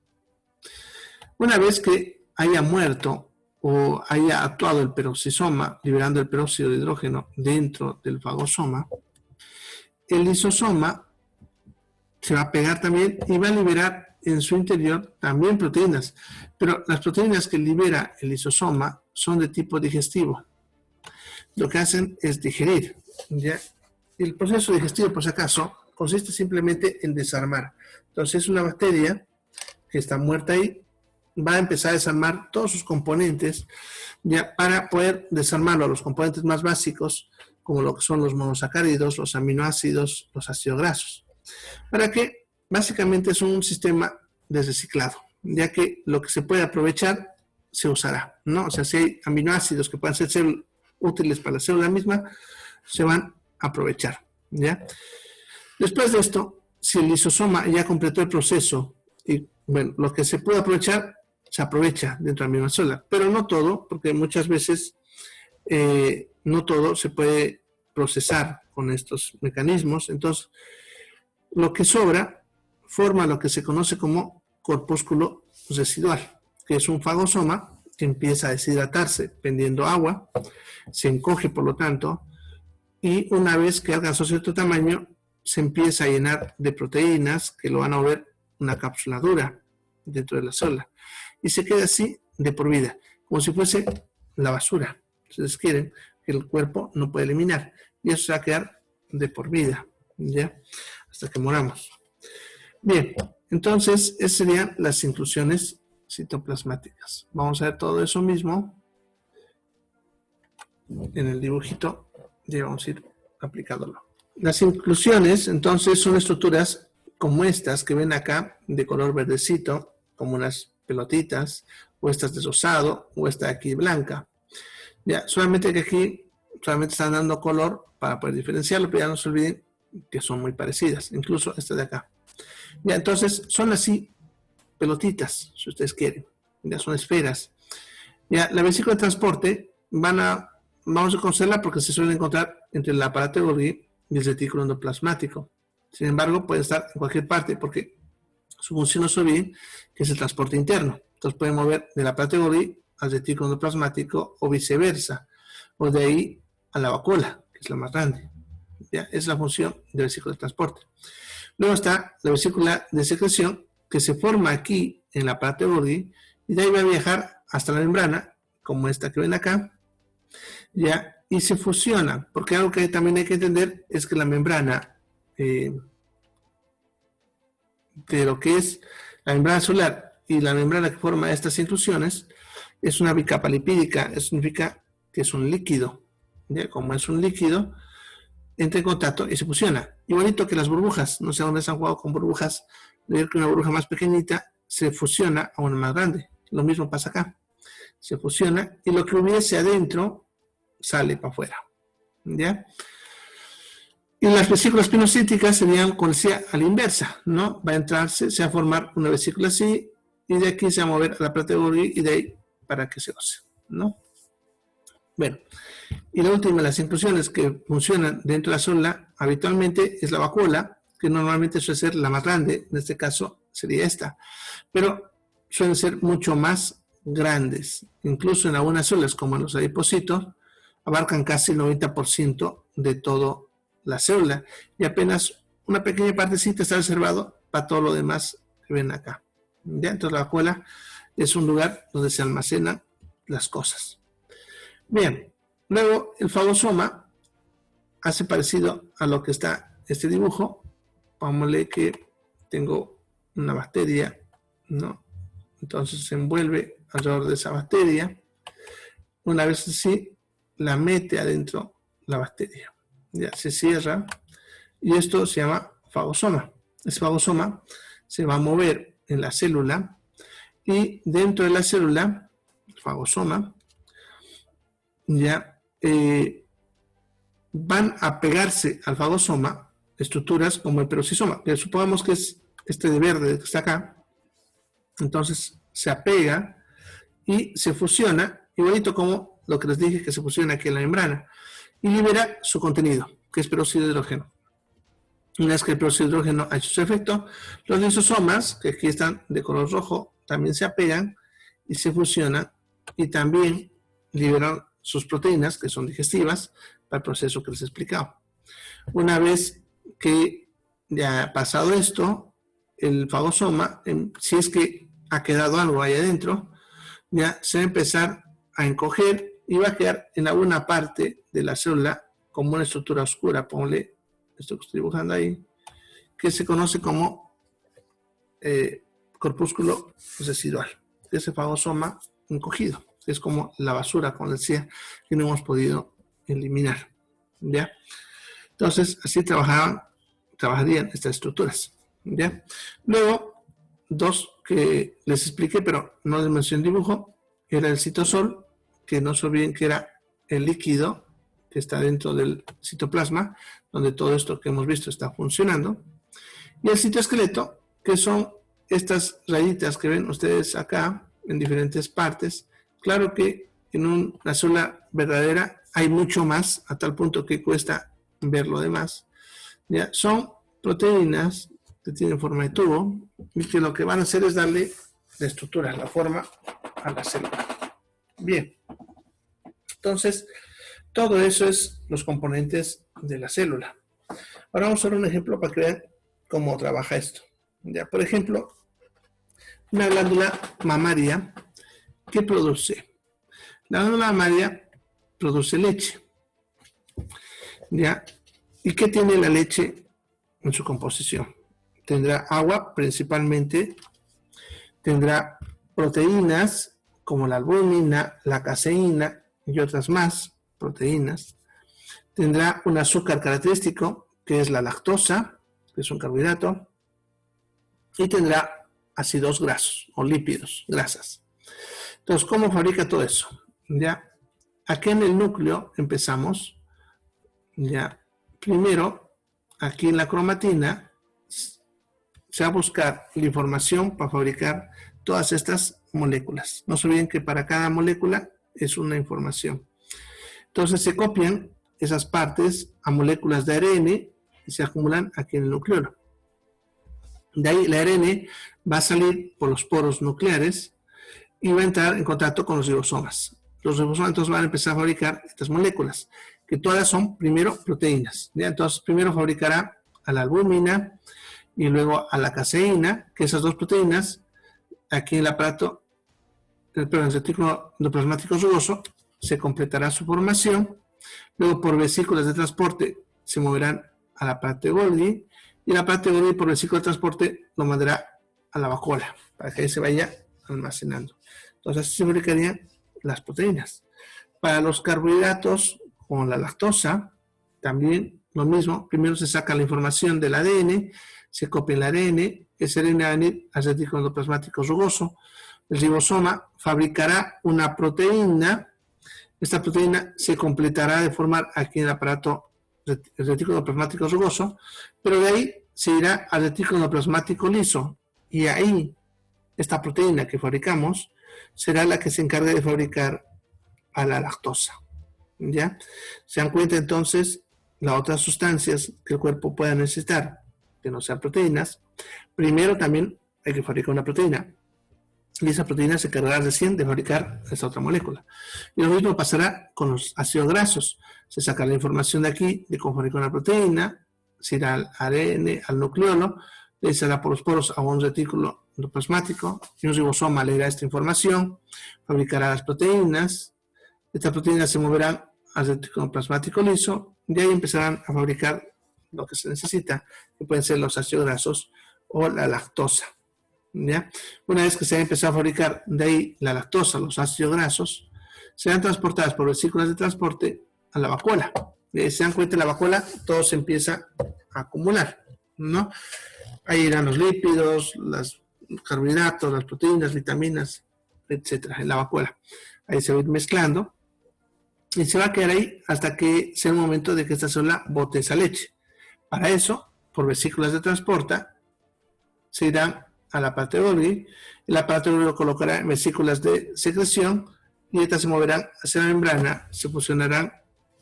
A: Una vez que haya muerto o haya actuado el peroxisoma, liberando el peróxido de hidrógeno dentro del fagosoma, el lisosoma se va a pegar también y va a liberar en su interior también proteínas. Pero las proteínas que libera el lisosoma son de tipo digestivo. Lo que hacen es digerir. ¿Ya? El proceso digestivo, por si acaso, consiste simplemente en desarmar. Entonces, una bacteria que está muerta ahí va a empezar a desarmar todos sus componentes, ya, para poder desarmarlo a los componentes más básicos, como lo que son los monosacáridos, los aminoácidos, los ácidos grasos. Para que básicamente es un sistema de reciclado, ya que lo que se puede aprovechar se usará, ¿no? O sea, si hay aminoácidos que puedan ser útiles para la célula misma, se van a aprovechar, ¿ya? Después de esto, si el lisosoma ya completó el proceso y, bueno, lo que se puede aprovechar, se aprovecha dentro de la misma célula, pero no todo, porque muchas veces no todo se puede procesar con estos mecanismos. Entonces, lo que sobra forma lo que se conoce como corpúsculo residual, que es un fagosoma que empieza a deshidratarse pendiendo agua, se encoge por lo tanto, y una vez que alcanzó cierto tamaño, se empieza a llenar de proteínas que lo van a volver una cápsula dura dentro de la célula. Y se queda así de por vida, como si fuese la basura, si ustedes quieren, que el cuerpo no puede eliminar. Y eso se va a quedar de por vida, ¿ya? Hasta que moramos. Bien, entonces, esas serían las inclusiones citoplasmáticas. Vamos a ver todo eso mismo en el dibujito y vamos a ir aplicándolo. Las inclusiones, entonces, son estructuras como estas que ven acá, de color verdecito, como unas pelotitas, o estas de rosado, o esta de aquí blanca. Ya, solamente que aquí solamente están dando color para poder diferenciarlo, pero ya no se olviden que son muy parecidas, incluso esta de acá. Ya, entonces, son así pelotitas, si ustedes quieren. Ya son esferas. Ya, la vesícula de transporte vamos a conocerla porque se suele encontrar entre el aparato de Golgi y el retículo endoplasmático. Sin embargo, puede estar en cualquier parte porque su función no se olvide que es el transporte interno. Entonces puede mover del aparato de Golgi al retículo endoplasmático o viceversa, o de ahí a la vacuola, que es la más grande. ¿Ya? Es la función de la vesícula de transporte. Luego está la vesícula de secreción, que se forma aquí en el aparato de Golgi y de ahí va a viajar hasta la membrana, como esta que ven acá, ¿ya? Y se fusiona, porque algo que también hay que entender es que la membrana de lo que es la membrana celular y la membrana que forma estas inclusiones es una bicapa lipídica. Eso significa que es un líquido, ¿ya? Como es un líquido, entra en contacto y se fusiona. Igualito que las burbujas, no sé dónde se han jugado con burbujas, de ver que una burbuja más pequeñita se fusiona a una más grande. Lo mismo pasa acá, se fusiona y lo que hubiese adentro sale para afuera, ¿ya? Y las vesículas pinocíticas serían, como decía, a la inversa, ¿no? Va a entrarse, se va a formar una vesícula así, y de aquí se va a mover a la plata de Golgi y de ahí para que se ose, ¿no? Bueno, y la última de las inclusiones que funcionan dentro de la célula habitualmente es la vacuola, que normalmente suele ser la más grande, en este caso sería esta, pero suelen ser mucho más grandes, incluso en algunas células como en los adipocitos, abarcan casi el 90% de toda la célula y apenas una pequeña partecita está reservado para todo lo demás que ven acá. ¿Ya? Entonces la vacuola es un lugar donde se almacenan las cosas. Bien, luego el fagosoma hace parecido a lo que está este dibujo. Vámonos que tengo una bacteria, ¿no? Entonces se envuelve alrededor de esa bacteria. Una vez así, la mete adentro la bacteria. Ya se cierra y esto se llama fagosoma. Ese fagosoma se va a mover en la célula y dentro de la célula, el fagosoma, ya van a pegarse al fagosoma estructuras como el peroxisoma, que supongamos que es este de verde que está acá. Entonces se apega y se fusiona, igualito como lo que les dije que se fusiona aquí en la membrana, y libera su contenido, que es peróxido de hidrógeno. Una vez que el peróxido de hidrógeno ha hecho su efecto, los lisosomas, que aquí están de color rojo, también se apegan y se fusionan y también liberan sus proteínas, que son digestivas, para el proceso que les he explicado. Una vez que ya ha pasado esto, el fagosoma, si es que ha quedado algo ahí adentro, ya se va a empezar a encoger y va a quedar en alguna parte de la célula como una estructura oscura. Ponle esto que estoy dibujando ahí, que se conoce como corpúsculo residual. Ese fagosoma encogido, es como la basura, como decía, que no hemos podido eliminar. ¿Ya? Entonces, así trabajarían estas estructuras. ¿Ya? Luego, dos que les expliqué, pero no les mencioné en dibujo, era el citosol, que no se olviden que era el líquido que está dentro del citoplasma, donde todo esto que hemos visto está funcionando, y el citoesqueleto, que son estas rayitas que ven ustedes acá, en diferentes partes. Claro que en una célula verdadera hay mucho más, a tal punto que cuesta ver lo demás. ¿Ya? Son proteínas que tienen forma de tubo y que lo que van a hacer es darle la estructura, la forma a la célula. Bien, entonces todo eso es los componentes de la célula. Ahora vamos a ver un ejemplo para que vean cómo trabaja esto. Ya, por ejemplo, una glándula mamaria, ¿qué produce? La glándula mamaria produce leche. ¿Ya? ¿Y qué tiene la leche en su composición? Tendrá agua principalmente, tendrá proteínas como la albúmina, la caseína y otras más proteínas. Tendrá un azúcar característico, que es la lactosa, que es un carbohidrato, y tendrá ácidos grasos o lípidos, grasas. Entonces, ¿cómo fabrica todo eso? Ya, aquí en el núcleo empezamos, ya, primero, aquí en la cromatina, se va a buscar la información para fabricar todas estas moléculas. No se olviden que para cada molécula es una información. Entonces se copian esas partes a moléculas de ARN y se acumulan aquí en el nucleolo. De ahí el ARN va a salir por los poros nucleares y va a entrar en contacto con los ribosomas. Los ribosomas entonces van a empezar a fabricar estas moléculas, que todas son primero proteínas. ¿Ya? Entonces primero fabricará a la albúmina y luego a la caseína, que esas dos proteínas, aquí en el aparato, el retículo endoplasmático rugoso, se completará su formación. Luego por vesículas de transporte se moverán al aparato de Golgi, y el aparato de Golgi por vesícula de transporte lo mandará a la vacuola, para que ahí se vaya almacenando. Entonces así se fabricarían las proteínas. Para los carbohidratos, con la lactosa, también lo mismo. Primero se saca la información del ADN, se copia el ARN, ese ARN va a venir al retículo endoplasmático rugoso. El ribosoma fabricará una proteína. Esta proteína se completará de formar aquí en el aparato el retículo endoplasmático rugoso, pero de ahí se irá al retículo endoplasmático liso, y ahí esta proteína que fabricamos será la que se encargue de fabricar a la lactosa. ¿Ya? Se dan cuenta entonces las otras sustancias que el cuerpo pueda necesitar, que no sean proteínas. Primero también hay que fabricar una proteína, y esa proteína se encargará recién de fabricar esta otra molécula. Y lo mismo pasará con los ácidos grasos. Se saca la información de aquí de cómo fabricar una proteína, se irá al ARN, al nucleolo, le será por los poros a un retículo endoplasmático, y un ribosoma leerá esta información, fabricará las proteínas. Estas proteínas se moverán al retículo endoplasmático liso, y ahí empezarán a fabricar lo que se necesita, que pueden ser los ácidos grasos o la lactosa. ¿Ya? Una vez que se ha empezado a fabricar de ahí la lactosa, los ácidos grasos, serán transportadas por vesículas de transporte a la vacuola. Se dan cuenta, en la vacuola todo se empieza a acumular, ¿no? Ahí irán los lípidos, los carbohidratos, las proteínas, vitaminas, etcétera, en la vacuola. Ahí se va a ir mezclando y se va a quedar ahí hasta que sea el momento de que esta célula bote esa leche. Para eso, por vesículas de transporte, se irán al aparato de Golgi. El aparato de Golgi lo colocará en vesículas de secreción, y estas se moverán hacia la membrana, se fusionarán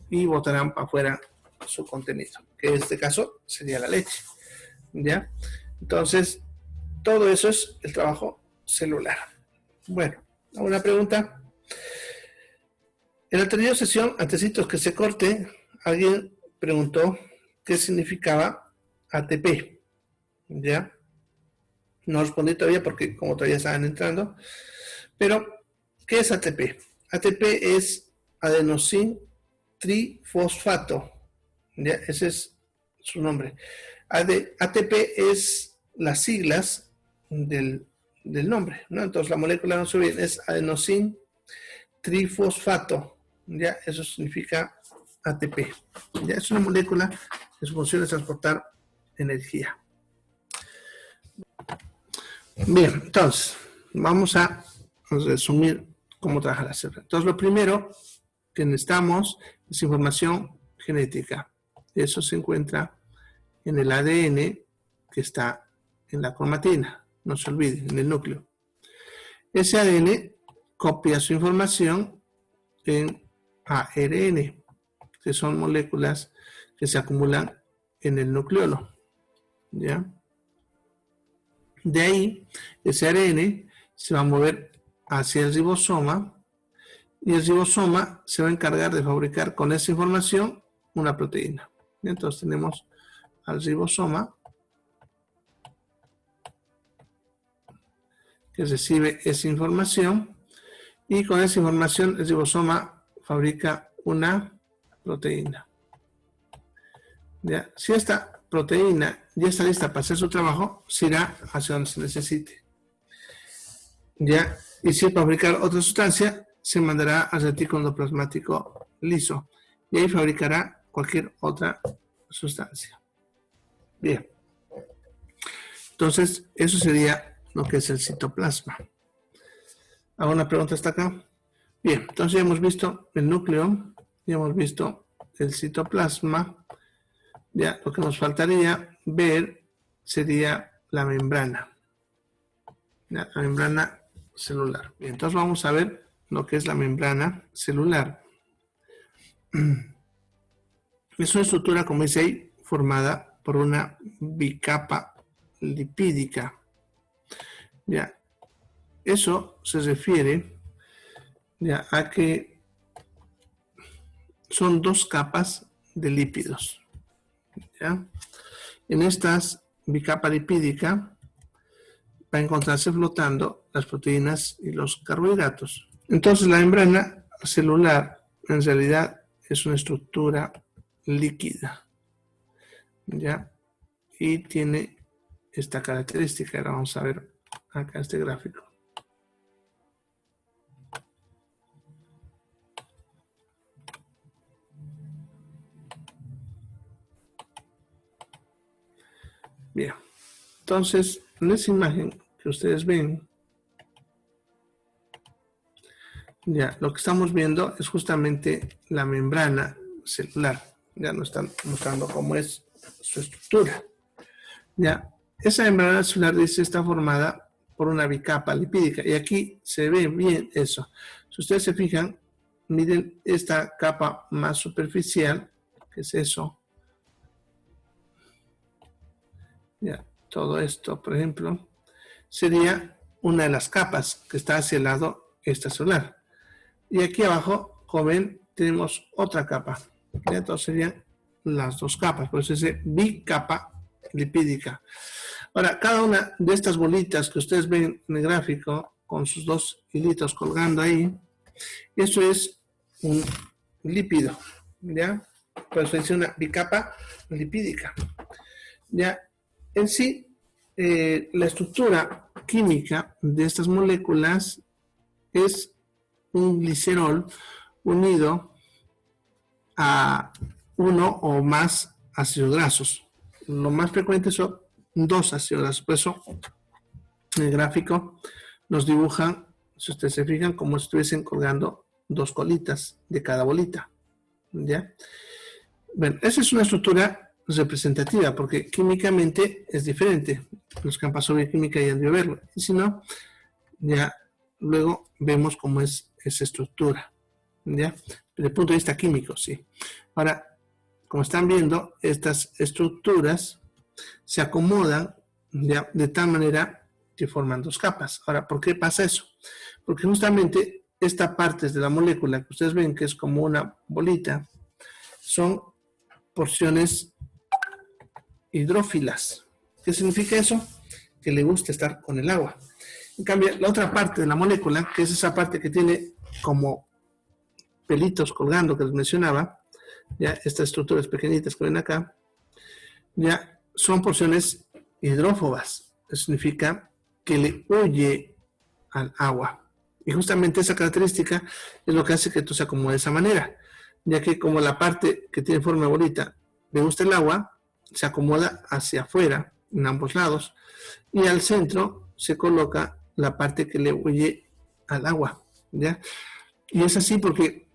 A: y botarán para afuera su contenido, que en este caso sería la leche. ¿Ya? Entonces, todo eso es el trabajo celular. Bueno, ¿alguna pregunta? En la anterior sesión, antecitos que se corte, alguien preguntó qué significaba ATP. ¿Ya? No respondí todavía porque como todavía estaban entrando. Pero, ¿qué es ATP? ATP es adenosín trifosfato. ¿Ya? Ese es su nombre. ATP es las siglas del nombre, ¿no? Entonces la molécula no se ve, es adenosín trifosfato. ¿Ya? Eso significa ATP. ¿Ya? Es una molécula que su función es transportar energía. Bien, entonces, vamos a resumir cómo trabaja la célula. Entonces, lo primero que necesitamos es información genética. Eso se encuentra en el ADN que está en la cromatina, no se olviden, en el núcleo. Ese ADN copia su información en ARN, que son moléculas que se acumulan en el nucleolo. ¿Ya? De ahí, ese ARN se va a mover hacia el ribosoma, y el ribosoma se va a encargar de fabricar con esa información una proteína. Entonces tenemos al ribosoma, que recibe esa información, y con esa información el ribosoma fabrica una proteína. ¿Ya? Si esta proteína ya está lista para hacer su trabajo, se irá hacia donde se necesite. ¿ya? Y si fabricar otra sustancia, se mandará al retículo endoplasmático liso y ahí fabricará cualquier otra sustancia. Bien. Entonces, eso sería lo que es el citoplasma. ¿Alguna pregunta hasta acá? Bien, entonces ya hemos visto el núcleo, ya hemos visto el citoplasma. Ya lo que nos faltaría ver sería la membrana. La membrana celular. Bien, entonces vamos a ver lo que es la membrana celular. Es una estructura, como dice ahí, formada por una bicapa lipídica. Ya, eso se refiere ya a que son dos capas de lípidos. ¿Ya? En estas bicapa lipídica va a encontrarse flotando las proteínas y los carbohidratos. Entonces la membrana celular en realidad es una estructura líquida, ¿ya? Y tiene esta característica. Ahora vamos a ver acá este gráfico. Bien, entonces en esa imagen que ustedes ven, ya lo que estamos viendo es justamente la membrana celular. Ya nos están mostrando cómo es su estructura. Ya, esa membrana celular dice está formada por una bicapa lipídica y aquí se ve bien eso. Si ustedes se fijan, miren esta capa más superficial, que es eso. Ya, todo esto, por ejemplo, sería una de las capas que está hacia el lado extracelular. Y aquí abajo, como ven, tenemos otra capa. ¿Ya? Entonces serían las dos capas, por eso es bicapa lipídica. Ahora, cada una de estas bolitas que ustedes ven en el gráfico, con sus dos hilitos colgando ahí, eso es un lípido, ¿ya? Por eso es una bicapa lipídica. Ya, en sí, la estructura química de estas moléculas es un glicerol unido a uno o más ácidos grasos. Lo más frecuente son dos ácidos grasos. Por eso, en el gráfico nos dibujan, si ustedes se fijan, como si estuviesen colgando dos colitas de cada bolita. ¿Ya? Bueno, esa es una estructura representativa, porque químicamente es diferente. Los que han pasado bioquímica ya han de verlo. Y si no, ya luego vemos cómo es esa estructura. ¿Ya? Desde el punto de vista químico, sí. Ahora, como están viendo, estas estructuras se acomodan ¿ya? De tal manera que forman dos capas. Ahora, ¿por qué pasa eso? Porque justamente esta parte de la molécula que ustedes ven que es como una bolita, son porciones hidrófilas. ¿Qué significa eso? Que le gusta estar con el agua. En cambio, la otra parte de la molécula, que es esa parte que tiene como pelitos colgando que les mencionaba, ya estas estructuras pequeñitas que ven acá, ya son porciones hidrófobas. Eso significa que le huye al agua. Y justamente esa característica es lo que hace que esto se acomode de esa manera, ya que como la parte que tiene forma de bolita le gusta el agua, se acomoda hacia afuera, en ambos lados, y al centro se coloca la parte que le huye al agua, ¿ya? Y es así porque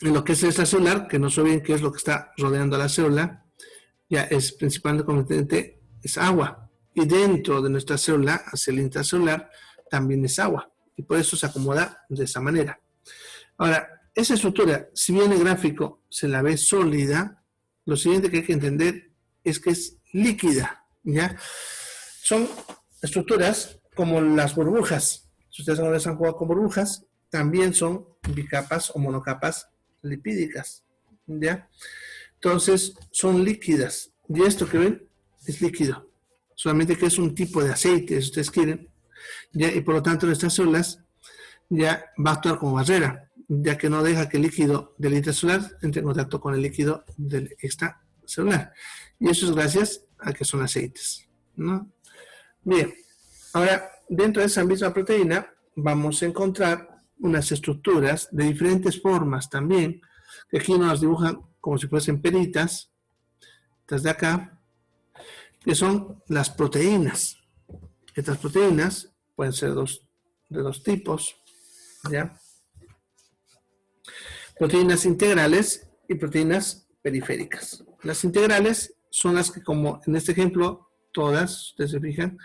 A: en lo que es extracelular, que no sé bien qué es lo que está rodeando a la célula, ya es principalmente es agua. Y dentro de nuestra célula, hacia el intracelular, también es agua. Y por eso se acomoda de esa manera. Ahora, esa estructura, si bien el gráfico se la ve sólida, lo siguiente que hay que entender es que es líquida, ¿ya? Son estructuras como las burbujas. Si ustedes alguna vez han jugado con burbujas, también son bicapas o monocapas lipídicas, ¿ya? Entonces, son líquidas. Y esto que ven es líquido. Solamente que es un tipo de aceite, si ustedes quieren, ¿ya? Y por lo tanto, nuestras células ya va a actuar como barrera, ya que no deja que el líquido del intracelular entre en contacto con el líquido del extracelular. Y eso es gracias a que son aceites, ¿no? Bien, ahora dentro de esa misma proteína vamos a encontrar unas estructuras de diferentes formas también, que aquí nos dibujan como si fuesen peritas, estas de acá, que son las proteínas. Estas proteínas pueden ser de dos tipos, ¿ya? Proteínas integrales y proteínas periféricas. Las integrales son las que, como en este ejemplo, todas, ustedes se fijan,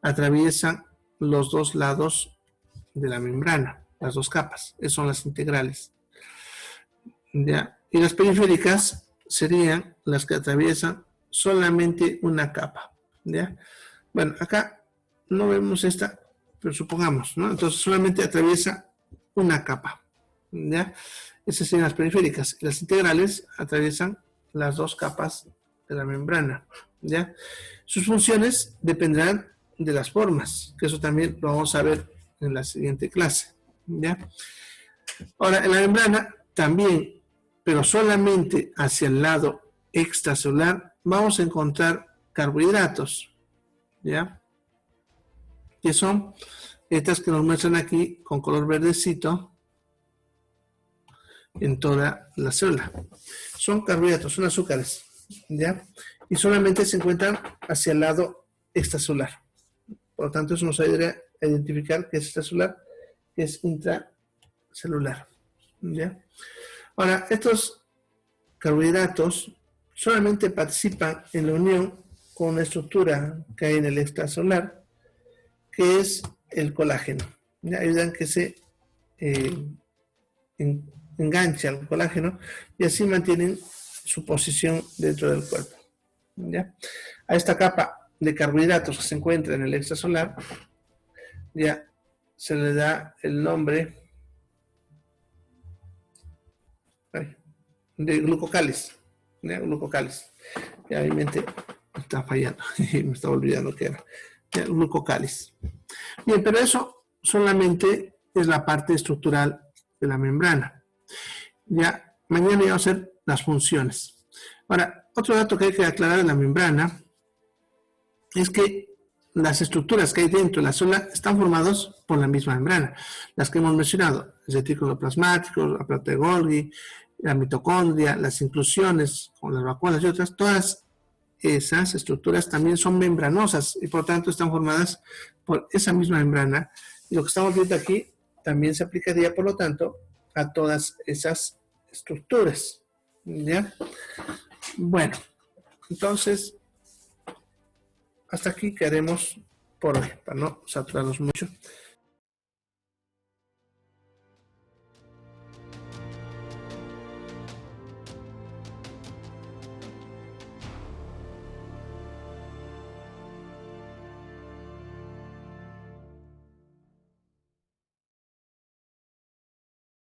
A: atraviesan los dos lados de la membrana, las dos capas. Esas son las integrales. ¿Ya? Y las periféricas serían las que atraviesan solamente una capa. ¿Ya? Bueno, acá no vemos esta, pero supongamos, ¿no? Entonces solamente atraviesa una capa. ¿Ya? Esas serían las periféricas. Y las integrales atraviesan las dos capas de la membrana. ¿Ya? Sus funciones dependerán de las formas, que eso también lo vamos a ver en la siguiente clase. ¿Ya? Ahora, en la membrana también, pero solamente hacia el lado extracelular, vamos a encontrar carbohidratos. ¿Ya? Que son estas que nos muestran aquí con color verdecito en toda la célula. Son carbohidratos, son azúcares, ¿ya? Y solamente se encuentran hacia el lado extracelular. Por lo tanto, eso nos ayudaría a identificar que es extracelular, que es intracelular, ¿ya? Ahora, estos carbohidratos solamente participan en la unión con una estructura que hay en el extracelular, que es el colágeno. ¿Ya? Ayudan que se enganche al colágeno y así mantienen su posición dentro del cuerpo. ¿Ya? A esta capa de carbohidratos que se encuentra en el extracelular ya se le da el nombre de glucocáliz. ¿Ya? Glucocáliz. Ya mi mente está fallando y me estaba olvidando que era. ¿Ya? Glucocáliz. Bien, pero eso solamente es la parte estructural de la membrana. Ya, mañana vamos a hacer las funciones. Ahora, otro dato que hay que aclarar en la membrana es que las estructuras que hay dentro de la célula están formadas por la misma membrana. Las que hemos mencionado, el retículo plasmático, la placa de Golgi, la mitocondria, las inclusiones, como las vacuolas y otras, todas esas estructuras también son membranosas y por lo tanto están formadas por esa misma membrana. Y lo que estamos viendo aquí también se aplicaría, por lo tanto, a todas esas estructuras. ¿Ya? Bueno, entonces, hasta aquí quedaremos por hoy, para no saturarnos mucho.